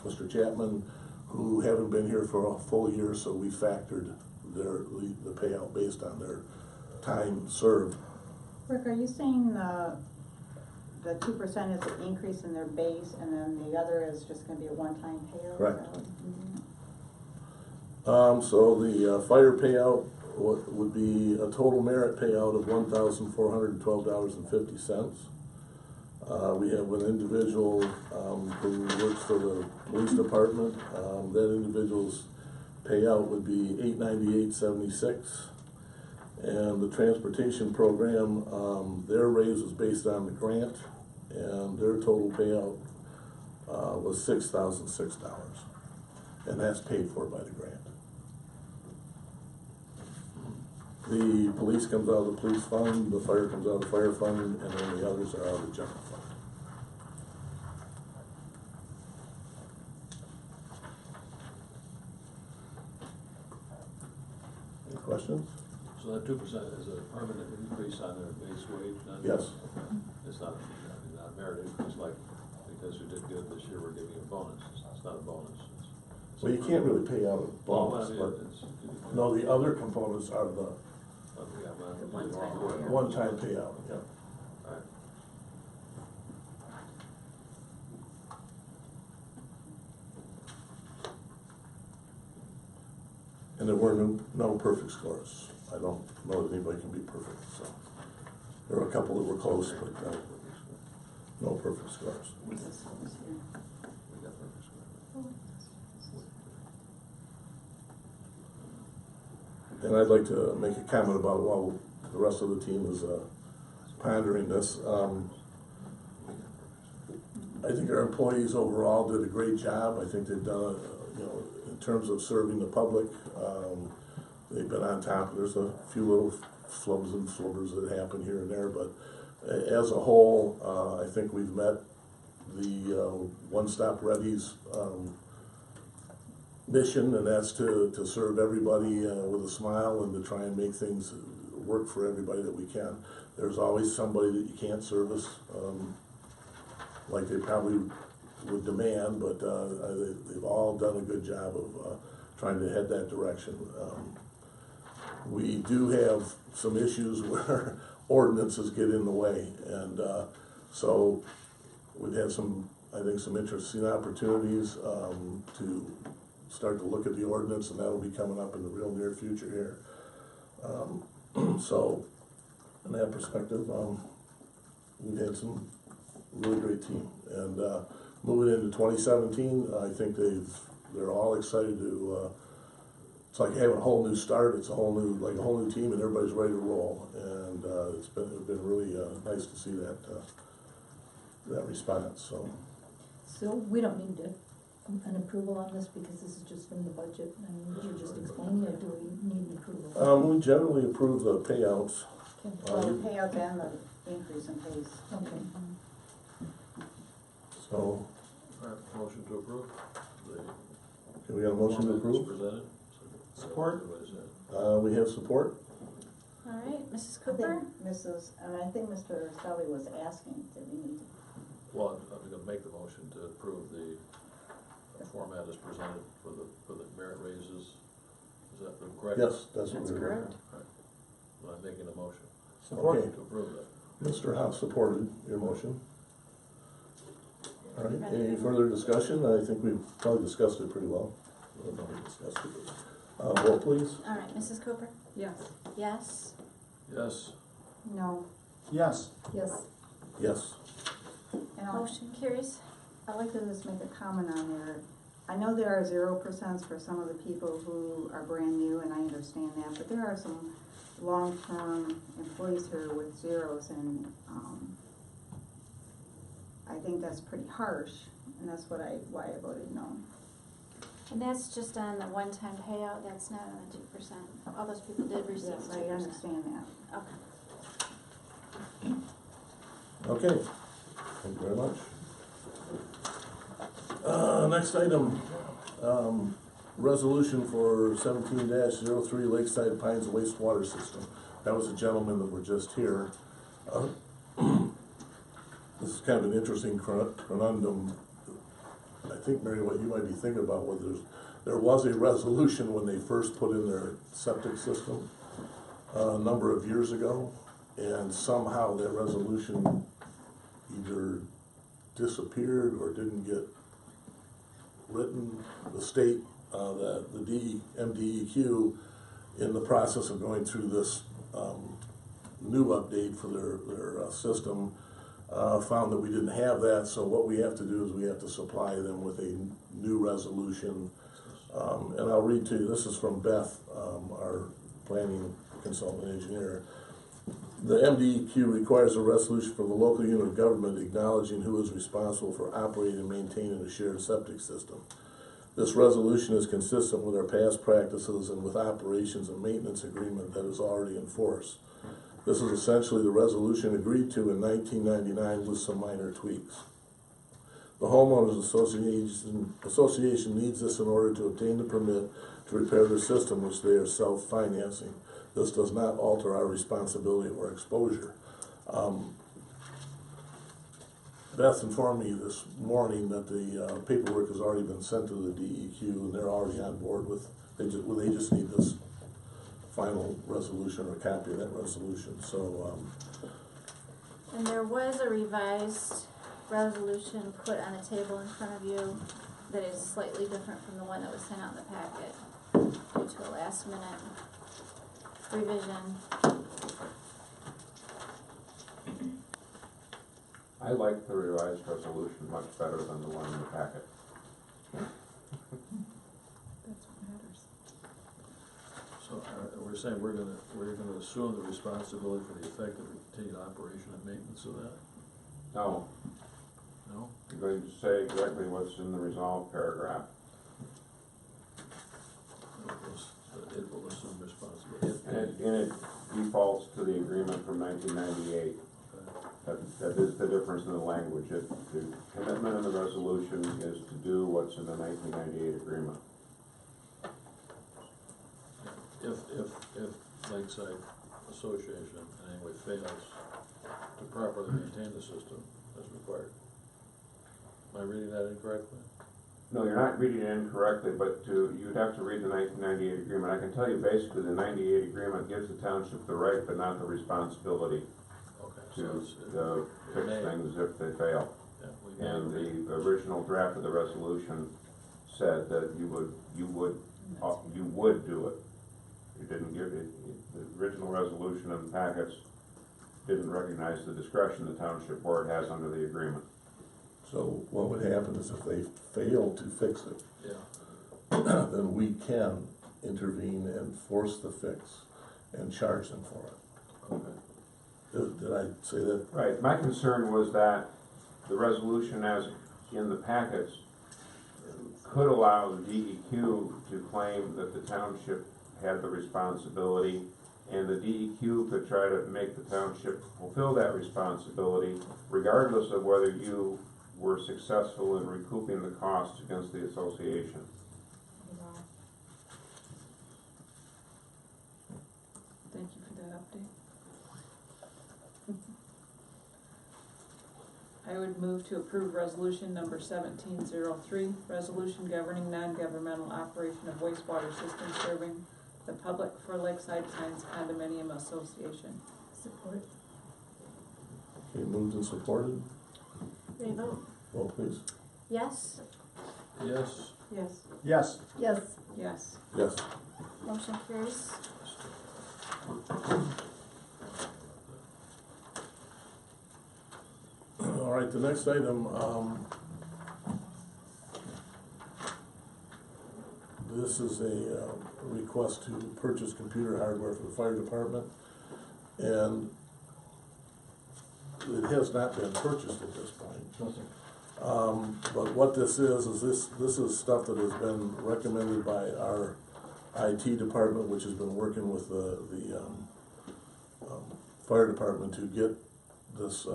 Mr. Chapman who haven't been here for a full year, so we factored the payout based on their time served. Rick, are you saying the 2% is an increase in their base, and then the other is just gonna be a one-time payout? Correct. So the fire payout what would be a total merit payout of $1,412.50. We have an individual who works for the police department. That individual's payout would be $898.76. And the transportation program, their raise was based on the grant, and their total payout was $6,006. And that's paid for by the grant. The police comes out of the police fund, the fire comes out of the fire fund, and then the others are out of the general fund. Any questions? So that 2% is a permanent increase on their base wage? Yes. Okay. It's not a merit increase like, because you did good this year, we're giving you a bonus. It's not a bonus. It's Well, you can't really pay out a Well, bonus, I mean, but, it's- no, the other components are the yeah, well, The I'm one-time the wrong word. payout. one-time payout, yeah. All right. And there were no perfect scores. I don't know that anybody can be perfect, so. There were a couple that were close, but no perfect scores. We got perfect score. And I'd like to make a comment about while the rest of the team is pondering this. I think our employees overall did a great job. I think they've done, in terms of serving the public, they've been on top. There's a few little flubs and flubbers that happen here and there, but as a whole, I think we've met the One Stop Ready's mission, and that's to serve everybody with a smile and to try and make things work for everybody that we can. There's always somebody that you can't service, like they probably would demand, but they've all done a good job of trying to head that direction. We do have some issues where ordinances get in the way, and so we've had some interesting opportunities to start to look at the ordinance, and that'll be coming up in the real near future here. So, in that perspective, we've had some really great team, and moving into 2017, I think they're all excited to. It's like having a whole new start. It's a whole new team, and everybody's ready to roll. And it's been really nice to see that response. So we don't need an approval on this because this is just from the budget, and you're just explaining it, or do we need an approval? We generally approve the payouts. Okay. Well, the payout and the increase in pays. Okay. So, All right, motion to approve. okay, we got a motion to approve. Presented. Support. We have support. All right, Mrs. I Cooper? think Mr. Stelly was asking, did we need to? Well, I'm gonna make the motion to approve the format as presented for the merit raises. Is that correct? Yes, that's what That's we're correct. All right. Well, I'm making a motion Support. Okay. to approve that. Mr. House supported your motion. All right, any further discussion? I think we've probably discussed it pretty well. We discussed it. Roll, please. All right, Mrs. Cooper? Yes. Yes? Yes. No. Yes. Yes. Yes. And Motion carries. I'd like to just make a comment on there. I know there are 0% for some of the people who are brand new, and I understand that, but there are some long-term employees here with zeros, and I think that's pretty harsh, and that's why I voted no. And that's just on the one-time payout, that's not on the 2%. All those people did receive 2%. Yes, I understand that. Okay. Okay, thank you very much. Next item, resolution for 17-03 Lakeside Pines wastewater system. That was a gentleman that were just here. This is kind of an interesting conundrum. I think, Mary, what you might be thinking about was there was a resolution when they first put in their septic system a number of years ago, and somehow that resolution either disappeared or didn't get written. The state, the MDEQ in the process of going through this, new update for their system, found that we didn't have that, so what we have to do is we have to supply them with a new resolution. And I'll read to you, this is from Beth, our planning consultant engineer. The MDEQ requires a resolution from the local unit of government acknowledging who is responsible for operating and maintaining a shared septic system. This resolution is consistent with our past practices and with operations and maintenance agreement that is already in force. This is essentially the resolution agreed to in 1999 with some minor tweaks. The homeowners association needs this in order to obtain the permit to repair their system, which they are self-financing. This does not alter our responsibility or exposure. Beth informed me this morning that the paperwork has already been sent to the DEQ and they're already on board with, they just need this final resolution or copy of that resolution, so. And there was a revised resolution put on the table in front of you that is slightly different from the one that was sent out in the packet due to a last minute revision. I like the revised resolution much better than the one in the packet. That's what matters. So we're saying we're gonna assume the responsibility for the effective and continued operation and maintenance of that? No, No? you're going to say exactly what's in the resolved paragraph. It will assume responsibility. And it defaults to the agreement from 1998. That is the difference in the language. The commitment in the resolution is to do what's in the 1998 agreement. If Lakeside Association in any way fails to properly maintain the system as required. Am I reading that incorrectly? No, you're not reading it incorrectly, but you'd have to read the 1998 agreement. I can tell you basically the 98 agreement gives the township the right but not the responsibility to fix things if they fail. Yeah, And the original draft of the resolution said that you would do it. You didn't give it, the original resolution in the packets didn't recognize the discretion the township board has under the agreement. So what would happen is if they fail to fix it, yeah. then we can intervene and force the fix and charge them for it. Okay. Did I say that? Right, my concern was that the resolution as in the packets could allow the DEQ to claim that the township had the responsibility, and the DEQ could try to make the township fulfill that responsibility regardless of whether you were successful in recouping the costs against the association. Thank you for that update. I would move to approve resolution number 1703, resolution governing non-governmental operation of wastewater system serving the public for Lakeside Pines Condominium Association. Support. Okay, moved and supported. Ready to vote? Vote please. Yes? Yes. Yes. Yes. Yes. Yes. Yes. Motion carries. All right, the next item, this is a request to purchase computer hardware for the fire department, and it has not been purchased at this point. But what this is this is stuff that has been recommended by our IT department, which has been working with the fire department to get this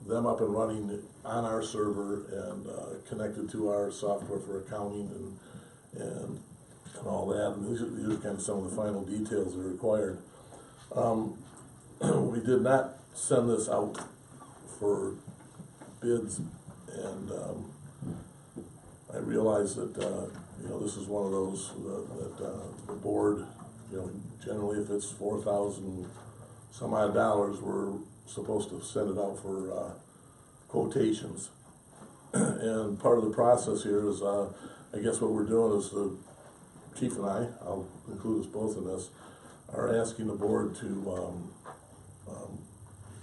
them up and running on our server and connected to our software for accounting and all that. And these are kind of some of the final details that are required. We did not send this out for bids, and I realize that this is one of those that the board, generally if it's $4,000 some odd dollars, we're supposed to send it out for quotations. And part of the process here is, I guess what we're doing is to Chief and I'll include us both in this, are asking the board to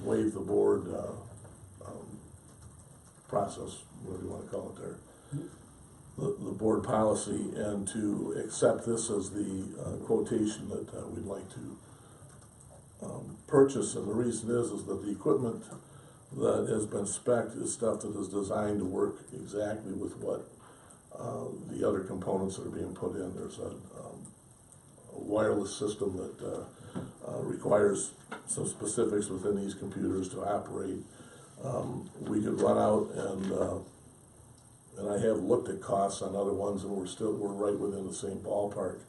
waive the board process, whatever you wanna call it there, the board policy, and to accept this as the quotation that we'd like to purchase. And the reason is that the equipment that has been spec'd is stuff that is designed to work exactly with what the other components that are being put in. There's a wireless system that requires some specifics within these computers to operate. We could run out and I have looked at costs on other ones, and we're right within the same ballpark.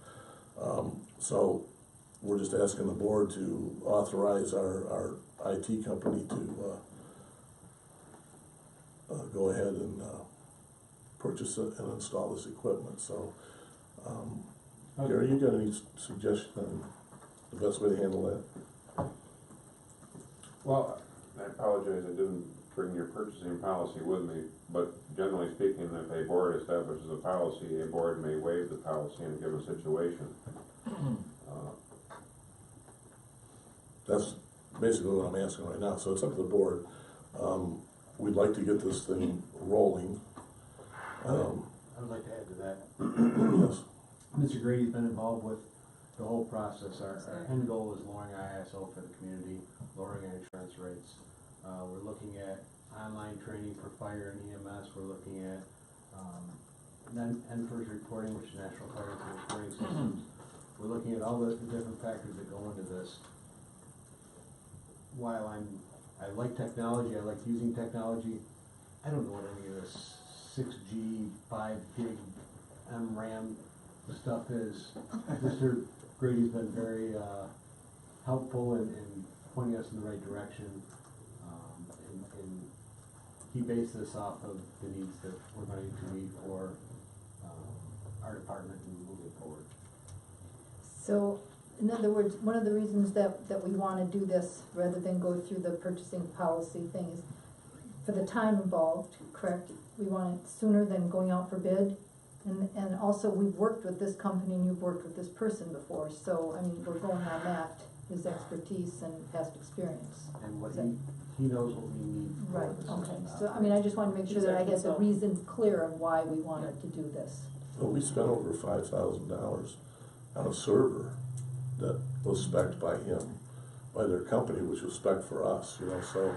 So we're just asking the board to authorize our IT company to go ahead and purchase it and install this equipment. So, Gary, you got any suggestion on the best way to handle that? Well, I apologize, I didn't bring your purchasing policy with me, but generally speaking, if a board establishes a policy, a board may waive the policy in a given situation. That's basically what I'm asking right now, so it's up to the board. We'd like to get this thing rolling. I would like to add to that. Yes. Mr. Grady's been involved with the whole process. Our end goal is lowering our ISO for the community, lowering our insurance rates. We're looking at online training for fire and EMS. We're looking at NFIRS reporting, which is National Fire Incident Reporting Systems. We're looking at all the different factors that go into this. While I like technology, I like using technology, I don't know what any of this 6G, 5 gig MRAM stuff is. Mr. Grady's been very helpful in pointing us in the right direction. And he based this off of the needs that we're going to meet for our department and moving forward. So, in other words, one of the reasons that we wanna do this, rather than go through the purchasing policy thing, is for the time involved, correct? We want it sooner than going out for bid, and also we've worked with this company and you've worked with this person before, so, I mean, we're going on that, his expertise and past experience. And what he knows what we need. for Right, this. okay, so, I mean, I just wanna make sure that I get the reason clear of why we wanted to do this. Well, we spent over $5,000 on a server that was spec'd by him, by their company, which was spec'd for us, you know, so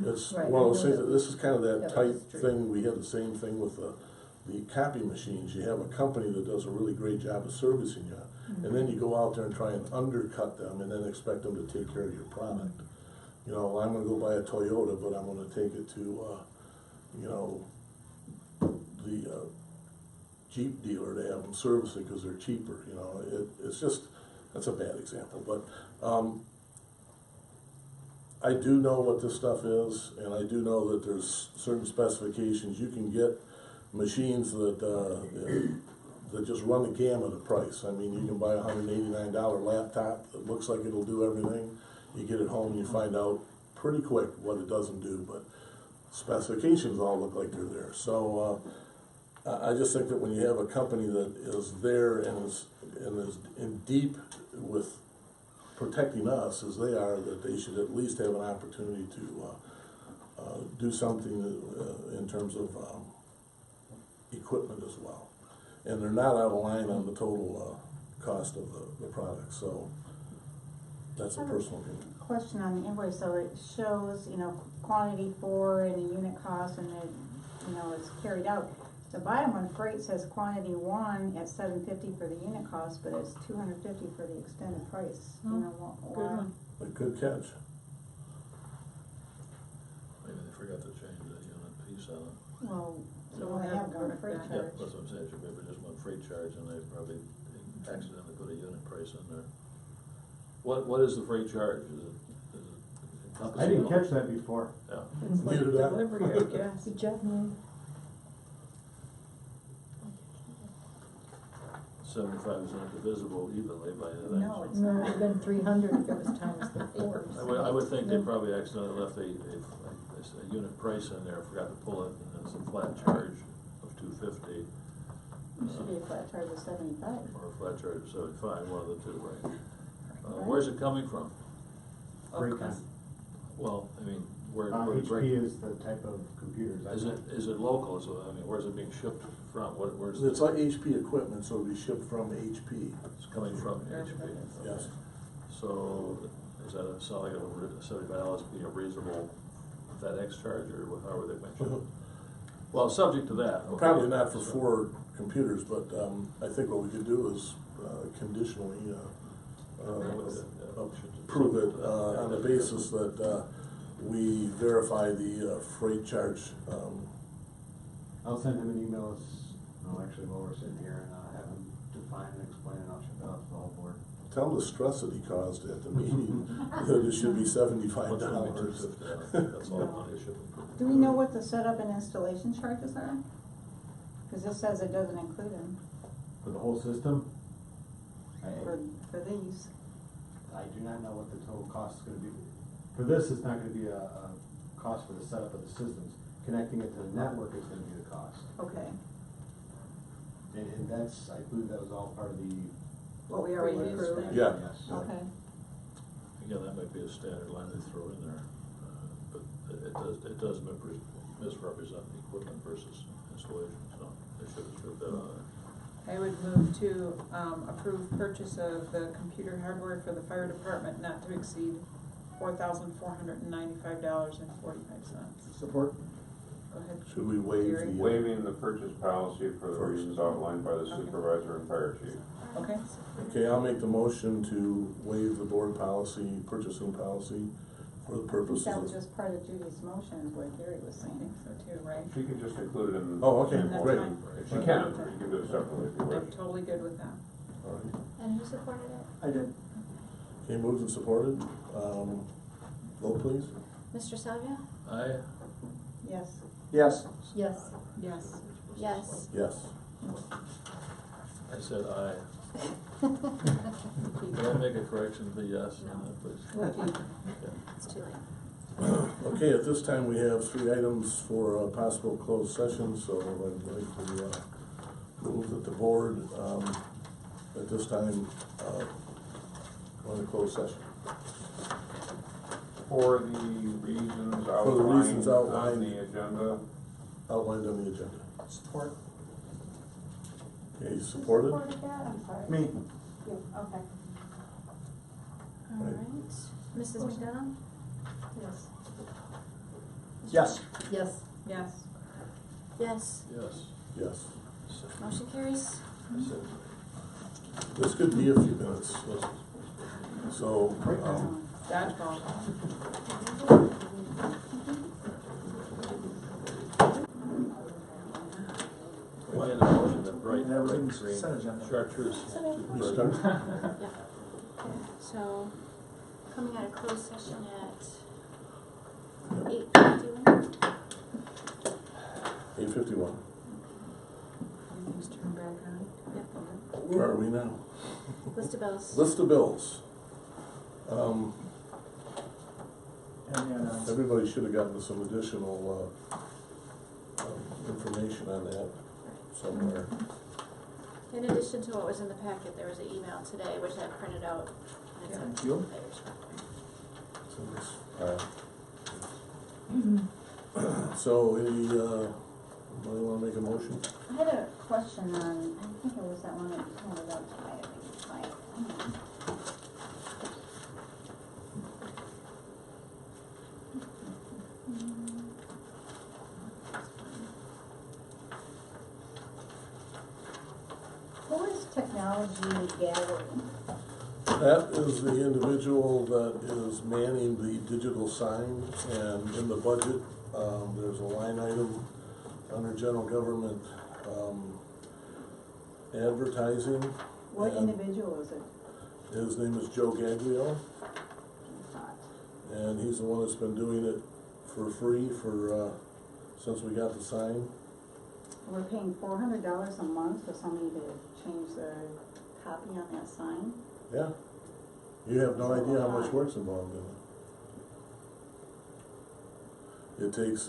it's Right, one of I those know things, that. that this is kind of that That tight was true. thing. We had the same thing with the copy machines. You have a company that does a really great job of servicing you, and then you go out there and try and undercut them and then expect them to take care of your product. You know, I'm gonna go buy a Toyota, but I'm gonna take it to, you know, the Jeep dealer to have them service it because they're cheaper, you know. It's just, that's a bad example, but I do know what this stuff is, and I do know that there's certain specifications. You can get machines that just run the gamut of price. I mean, you can buy a $189 laptop that looks like it'll do everything. You get it home, you find out pretty quick what it doesn't do, but specifications all look like they're there. So I just think that when you have a company that is there and is in deep with protecting us as they are, that they should at least have an opportunity to do something in terms of equipment as well. And they're not out of line on the total cost of the product, so that's a personal opinion. Question on the invoice, so it shows, you know, quantity 4 and a unit cost, and then, you know, it's carried out. The bottom one, freight, says quantity 1 at $750 for the unit cost, but it's $250 for the extended price. You know, why? A good catch. Maybe they forgot to change the unit piece on it. Well, So you we'll only have have to one correct freight that. Yeah, charge. that's what I'm saying, should maybe just one freight charge, and they probably accidentally put a unit price in there. What is the freight charge? Is it I didn't catch that before. Yeah. It's like Neither did I. Delivery, I guess. Good job, man. 75 is not divisible evenly by anything. No, it's No, it not. would've been 300 if it was times the 4. I would think they probably accidentally left a unit price in there, forgot to pull it, and it's a flat charge of $250. It should be a flat charge of 75. or a flat charge of 75, one of the two, right? Where's it coming from? Breakdown. Well, I mean, where HP is the type of computers. is it local? So, I mean, where's it being shipped from? Where's It's like HP equipment, so it'll be shipped from HP. It's coming from HP. Yes. So, does that sound like $75 be a reasonable FedEx charge, or how are they mentioned? Well, subject to that. Okay. Probably not for 4 computers, but I think what we could do is conditionally approve it on the basis that we verify the freight charge. I'll send him an email, actually while we're sitting here, and have him define and explain, and I'll ship it out to the whole board. Tell him the stress that he caused at the meeting, that it should be $75. That's all money shipping. Do we know what the setup and installation charges are? Because this says it doesn't include them For the whole system, for these. I do not know what the total cost is gonna be. For this, it's not gonna be a cost for the setup of the systems. Connecting it to the network is gonna be the cost. Okay. And that's, I believe that was all part of the. What we already approved? Yeah. Yes. Okay. Again, that might be a standard line they throw in there, but it does misrepresent the equipment versus installation, so they should have stripped that out of there. I would move to approve purchase of the computer hardware for the fire department not to exceed $4,495.45. Support. Go ahead. Should we waive Gary? the? Waiving the purchase policy for the reasons outlined by the supervisor and fire chief. Okay. Okay, I'll make the motion to waive the board policy, purchasing policy, for the purposes That was of. just part of Judy's motion, is what Gary was I saying. think so too, right? She can just include it in. Oh, okay, in That's great. fine. She can, you can do it separately if you I'm wish. totally good with that. All right. And who supported it? I did. Okay, moved and supported. Vote please. Mr. Salvia? Aye. Yes. Yes. Yes. Yes. Yes. Yes. I said aye. Can I make a correction to yes? No. Please. It's too late. Okay, at this time, we have 3 items for possible closed session, so I'd like to move that the board, at this time, go into closed session. For the reasons reasons outlined on outlined. the agenda, Outlined on the agenda. Support. Okay, supported? Supported that? I'm sorry. Me. You, okay. All right. Mrs. McDonald? Yes. Yes. Yes. Yes. Yes. Yes. Yes. Motion carries. This could be a few minutes. So, Dodgeball. I made a motion that bright, Never bright been green set agenda. chartreuse. we start? Yeah. So, coming out of closed session at 8:51. 8:51. Everything's turned back on. Yep. Where are we now? List of bills. List of bills. And Everybody should have gotten some additional information on that somewhere. In addition to what was in the packet, there was an email today, which I printed out. And it's Thank on you. So, anybody wanna make a motion? I had a question on, I think it was that one that you handed out tonight, I think it's fine. Who is Technology Gathering? That is the individual that is manning the digital sign, and in the budget, there's a line item under general government, advertising. What and individual is it? His name is Joe Gaglio, I thought. and he's the one that's been doing it for free for, since we got the sign. We're paying $400 a month for somebody to change the copy on that sign? Yeah. You have no idea how much work's involved in it. It takes,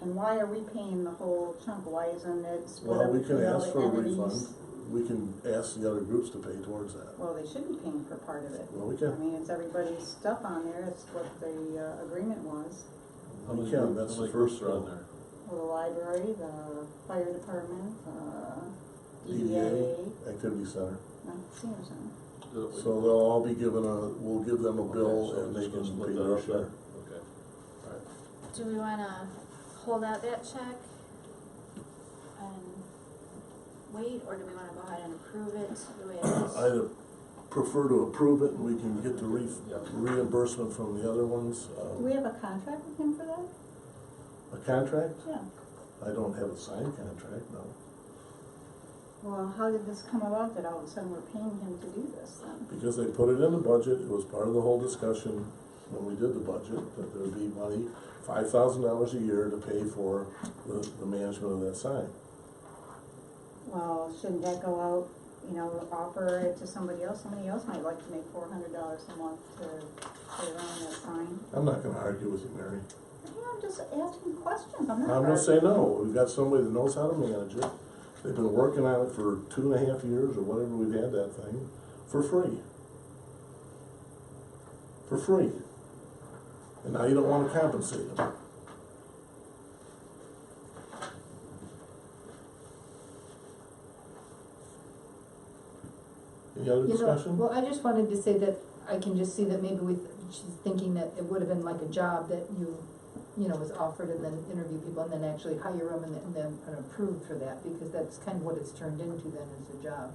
And why are we paying the whole chunk? Why isn't it split Well, up we can between all ask the for a entities? refund. We can ask the other groups to pay towards that. Well, they should be paying for part of it. Well, we I can. mean, it's everybody's stuff on there, it's what the agreement was. How We many can, groups- that's how many the first groups are on one. there? Well, the library, the fire department, DDA, DDA, Activity Center. senior center. So they'll all be given we'll give them a bill Okay, so and we're they just gonna can split pay that their up share. then? Okay. Do we wanna hold out that check and wait, or do we wanna go ahead and approve it the way it is? I'd prefer to approve it and we can get the Yeah. reimbursement from the other ones. Do we have a contract with him for that? A contract? Yeah. I don't have a signed contract, no. Well, how did this come about that all of a sudden we're paying him to do this then? Because they put it in the budget, it was part of the whole discussion when we did the budget, that there'd be money, $5,000 a year to pay for the management of that sign. Well, shouldn't that go out, offer it to somebody else? Somebody else might like to make $400 a month to put around that sign. I'm not gonna argue with you, Mary. Yeah, I'm just asking questions, I'm not. I'm gonna say arguing. no, we've got somebody that knows how to manage it. They've been working on it for 2.5 years or whatever we've had that thing, for free. For free. And now you don't wanna compensate them. Any other discussion? Well, I just wanted to say that I can just see that maybe she's thinking that it would have been like a job that was offered and then interview people and then actually hire them and then approved for that, because that's kind of what it's turned into then, is a job,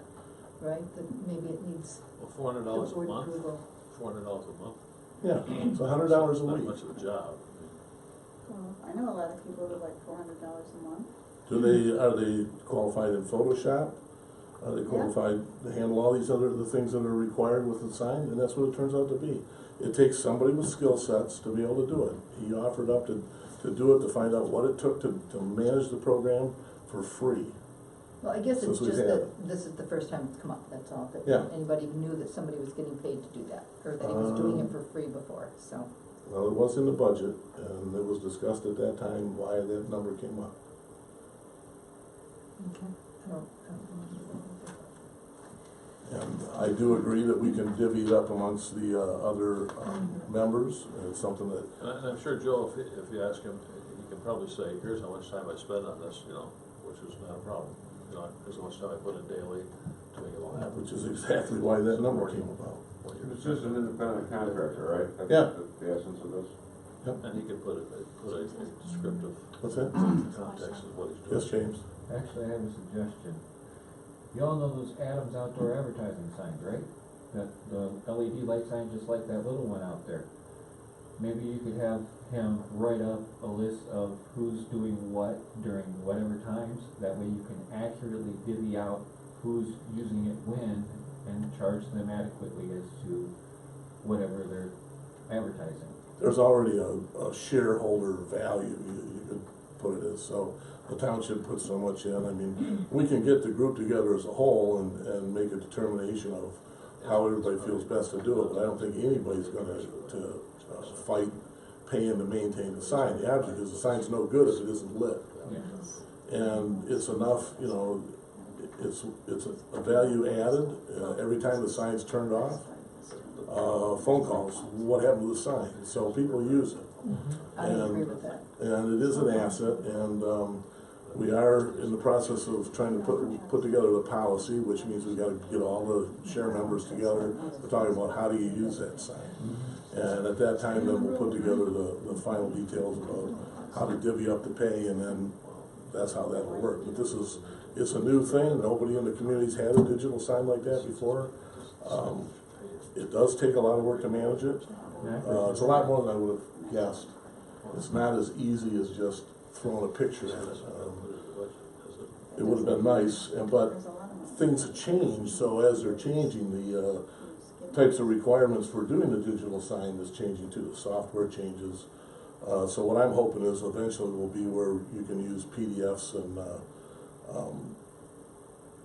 right? That maybe it needs Well, the $400 a board month, approval. $400 a month. Yeah, it's $100 a Not week. much of a job. Well, I know a lot of people that like $400 a month. Are they qualified in Photoshop? Are they qualified to handle all the things that are required with the sign? And that's what it turns out to be. It takes somebody with skill sets to be able to do it. He offered up to do it, to find out what it took to manage the program for free. Well, I guess it's Since we've just had that it. this is the first time it's come up, that's all, that Yeah. anybody even knew that somebody was getting paid to do that, or that he was doing it for free before, so. Well, it was in the budget, and it was discussed at that time why that number came up. Okay. I don't And I do agree that we can divvy it up amongst the other members, and it's something that, And I'm sure Joe, if you ask him, he can probably say, here's how much time I spent on this, which is not a problem. Here's how much time I put in daily to make it all happen. which is exactly why that number came about. It's just an independent contractor, right? That's Yeah. the essence of this. And he can put a descriptive What's that? context of what he's doing. Yes, James? Actually, I have a suggestion. You all know those Adams outdoor advertising signs, right? That the LED light sign, just like that little one out there. Maybe you could have him write up a list of who's doing what during whatever times. That way you can accurately divvy out who's using it when and charge them adequately as to whatever they're advertising. There's already a shareholder value, you could put it as, so the township puts so much in. I mean, we can get the group together as a whole and make a determination of how everybody feels best to do it, but I don't think anybody's gonna fight paying to maintain the sign. The object is the sign's no good if it isn't lit. Yeah. And it's enough, it's a value added, every time the sign's turned off. Phone calls, what happened to the sign? So people use it. I agree with that. And it is an asset, and we are in the process of trying to put together the policy, which means we've got to get all the share members together to talk about how do you use that sign. And at that time, then we'll put together the final details about how to divvy up the pay, and then that's how that will work. But it's a new thing, nobody in the community's had a digital sign like that before. It does take a lot of work to manage it. It's a lot more than I would have guessed. It's not as easy as just throwing a picture at it. It would have been nice, but things have changed, so as they're changing, the types of requirements for doing the digital sign is changing too. The software changes. So what I'm hoping is eventually will be where you can use PDFs and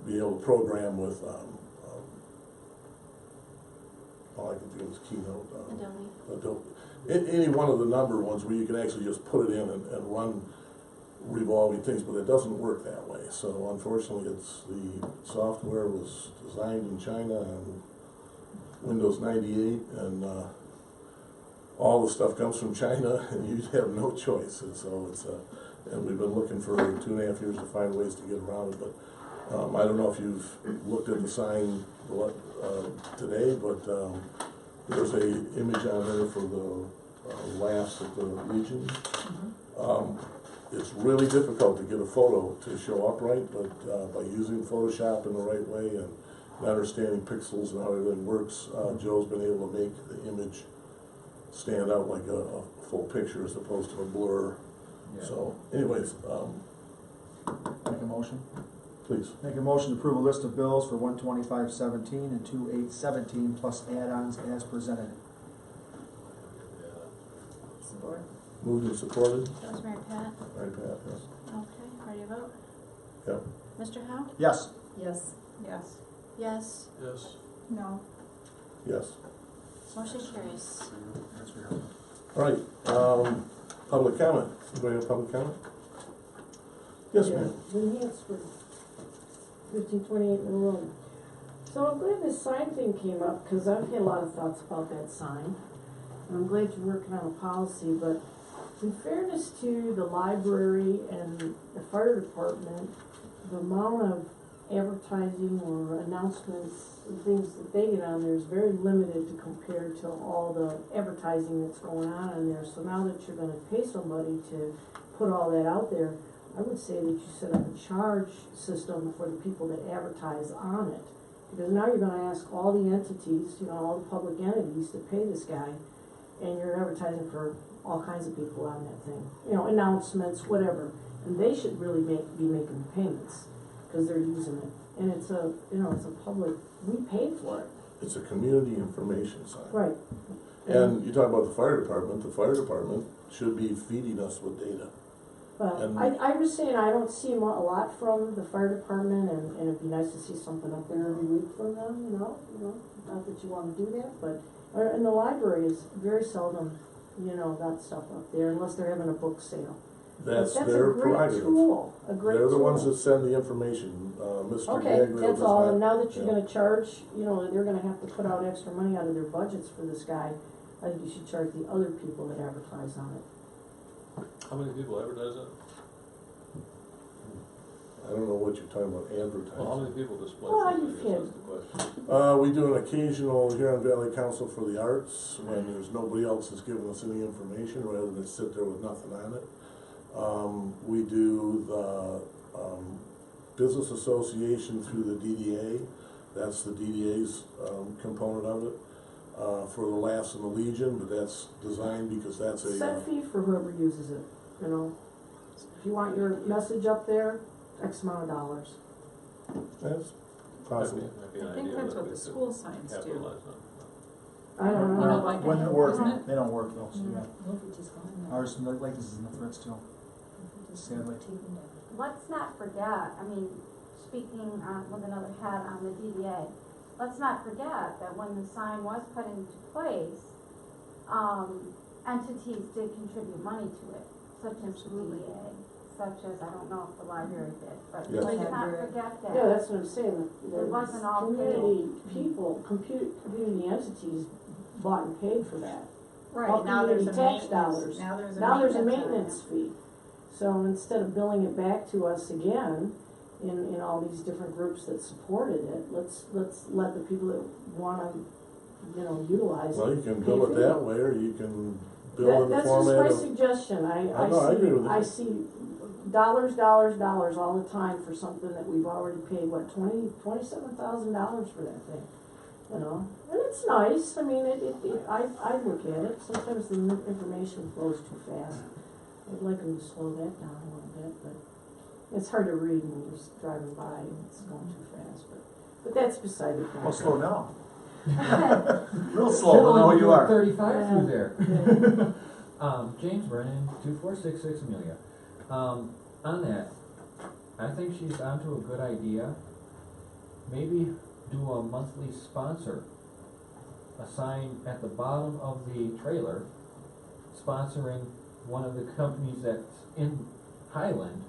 be able to program with all I can think of is Keynote. Adobe. Any one of the number ones where you can actually just put it in and run revolving things, but it doesn't work that way. So unfortunately, the software was designed in China on Windows 98, and all the stuff comes from China, and you have no choice. And so and we've been looking for 2.5 years to find ways to get around it. But I don't know if you've looked at the sign today, but there's a image on there for the laughs at the Legion. It's really difficult to get a photo to show up right, but by using Photoshop in the right way and understanding pixels and how everything works, Joe's been able to make the image stand out like a full picture as opposed to a blur. Yeah. So anyways, Make a motion. please. Make a motion to approve a list of bills for 12517 and 2817 plus add-ons as presented. Support. Moved and supported. Rosemary Pat. Right, Pat, yes. Okay, ready to vote? Yep. Mr. Howe? Yes. Yes. Yes. Yes. Yes. No. Yes. Motion carries. All right, public comment. Anybody have public comment? Yes, ma'am. Lynn Hansford, 1528 Middle Road. So I'm glad this sign thing came up, because I've had a lot of thoughts about that sign. And I'm glad you're working on a policy, but in fairness to the library and the fire department, the amount of advertising or announcements and things that they get on there is very limited to compare to all the advertising that's going on in there. So now that you're gonna pay somebody to put all that out there, I would say that you set up a charge system for the people that advertise on it. Because now you're gonna ask all the entities, all the public entities to pay this guy, and you're advertising for all kinds of people on that thing. Announcements, whatever. And they should really be making payments, because they're using it. And it's a public, we paid for it. It's a community information sign. Right. And you talk about the fire department should be feeding us with data. Well, I was saying, I don't see a lot from the fire department, and it'd be nice to see something up there every week from them, not that you wanna do that, but, and the library is very seldom, got stuff up there, unless they're having a book sale. That's That's their a great prerogative. tool, a great tool. They're the ones that send the information. Mr. Okay, Gagliardi that's does all, not- and now that you're yeah. gonna charge, they're gonna have to put out extra money out of their budgets for this guy, I think you should charge the other people that advertise on it. How many people advertise that? I don't know what you're talking about advertising. Well, how many people display Well, something, you've I guess had- that's the question. We do an occasional Huron Valley Council for the Arts, when there's nobody else that's giving us any information, rather than sit there with nothing on it. We do the Business Association through the DDA, that's the DDA's component of it. For the Laughs and the Legion, but that's designed because that's a. Set fee for whoever uses it, If you want your message up there, X amount of dollars. That's possible. Might be an I think idea that's that what we the could school signs do. capitalize on. I don't When know. Like when they it, work, isn't it? they don't work though, so yeah. Look, just gone now. Ours, like this is in the threats too. Sadly. Let's not forget, speaking with another hat on the DDA, let's not forget that when the sign was put into place, entities did contribute money to it, such as the DDA, such as, I don't know if the library did, but Yes. let's not forget that. Yeah, that's what I'm saying, It wasn't all community people, community entities bought and paid for that. Right, now there's a Tax maintenance, dollars. now there's a Now there's a maintenance on it. maintenance fee. So instead of billing it back to us again, in all these different groups that supported it, let's let the people that wanna, utilize it. Well, you can pay bill for it that way, or you can bill in the That's format just my of. suggestion, I agree with you. I see dollars all the time for something that we've already paid, $27,000 for that thing, and it's nice, I look at it, sometimes the information flows too fast. I'd like them to slow that down a little bit, but it's hard to read when you're just driving by and it's going too fast, but that's beside the point. Well, slow down. Real slow, I know who you are. 35 through there. Yeah. James Brennan, 2466 Amelia. On that, I think she's onto a good idea. Maybe do a monthly sponsor. A sign at the bottom of the trailer sponsoring one of the companies that's in Highland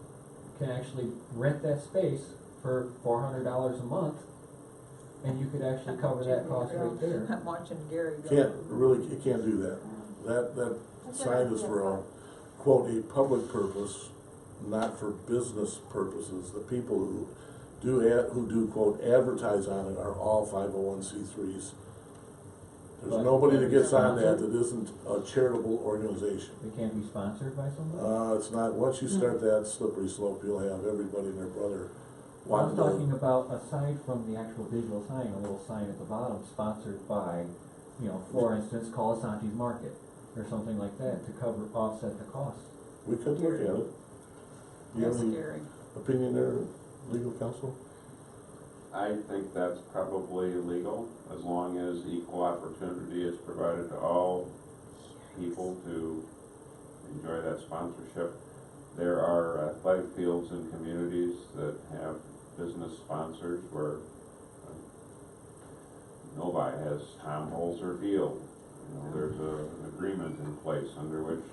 can actually rent that space for $400 a month, and you could actually cover that cost right there. I'm watching Gary go. You can't do that. That sign is for a, quote, a public purpose, not for business purposes. The people who do quote advertise on it are all 501c3s. There's nobody that gets on that isn't a charitable organization. They can't be sponsored by somebody? It's not, once you start that slippery slope, you'll have everybody and their brother I'm wanting talking to. about, aside from the actual digital sign, a little sign at the bottom sponsored by, for instance, Colasanti's Market, or something like that, to offset the cost. We could look at it. Do you have That's any scary. opinion there, legal counsel? I think that's probably legal, as long as equal opportunity is provided to all people to enjoy that sponsorship. There are athletic fields in communities that have business sponsors where Novi has Tom Holzer Field. There's an agreement in place under which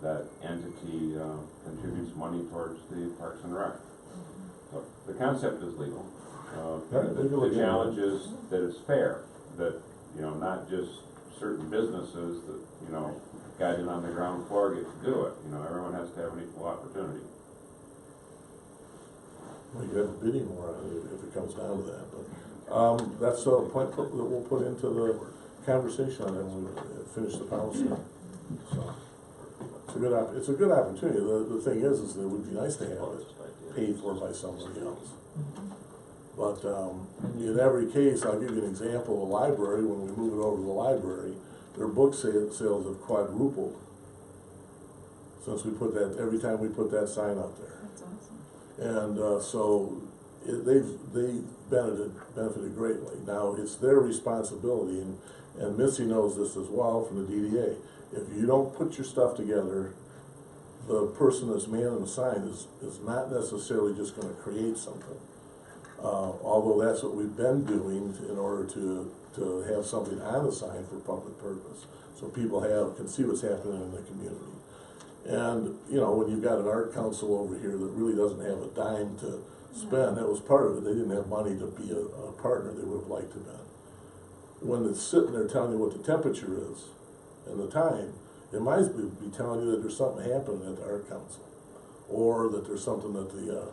that entity contributes money towards the Parks and Rec. So the concept is legal. The challenge is that it's fair, that, not just certain businesses that, got in on the ground floor get to do it. Everyone has to have an equal opportunity. Well, you have a bidding war on it if it comes down to that, but, that's a point that we'll put into the conversation on it when we finish the policy. So, it's a good opportunity. The thing is that it would be nice to have it paid for by somebody else. But, in every case, I'll give you an example, a library, when we move it over to the library, their book sales have quadrupled since we put that, every time we put that sign out there. That's awesome. And so they benefited greatly. Now, it's their responsibility, and Missy knows this as well from the DDA. If you don't put your stuff together, the person that's manning the sign is not necessarily just gonna create something. Although that's what we've been doing in order to have something on the sign for public purpose, so people can see what's happening in the community. And, when you've got an art council over here that really doesn't have a dime to spend, that was part of it. They didn't have money to be a partner they would have liked to have been. When it's sitting there telling you what the temperature is and the time, it might be telling you that there's something happening at the art council, or that there's something that the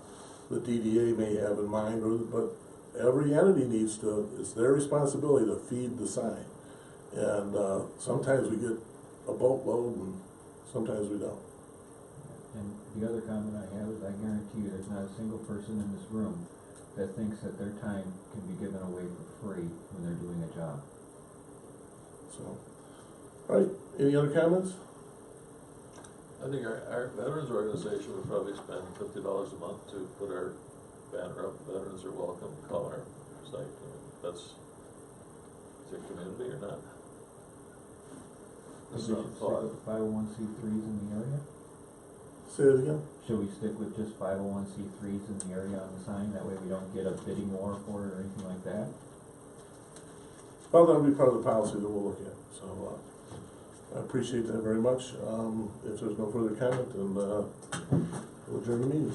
DDA may have in mind, but every entity it's their responsibility to feed the sign. And sometimes we get a boatload and sometimes we don't. And the other comment I have is, I guarantee you there's not a single person in this room that thinks that their time can be given away for free when they're doing a job. So, all right, any other comments? I think our veterans organization would probably spend $50 a month to put our banner up, veterans are welcome, call our site. That's, is it community or not? That's Should not we a stick thought. with the 501c3s in the area? Say it again? Should we stick with just 501c3s in the area on the sign? That way we don't get a bidding war for it or anything like that? Well, that'll be part of the policy that we'll look at, so, I appreciate that very much. If there's no further comment, then, we'll adjourn the meeting.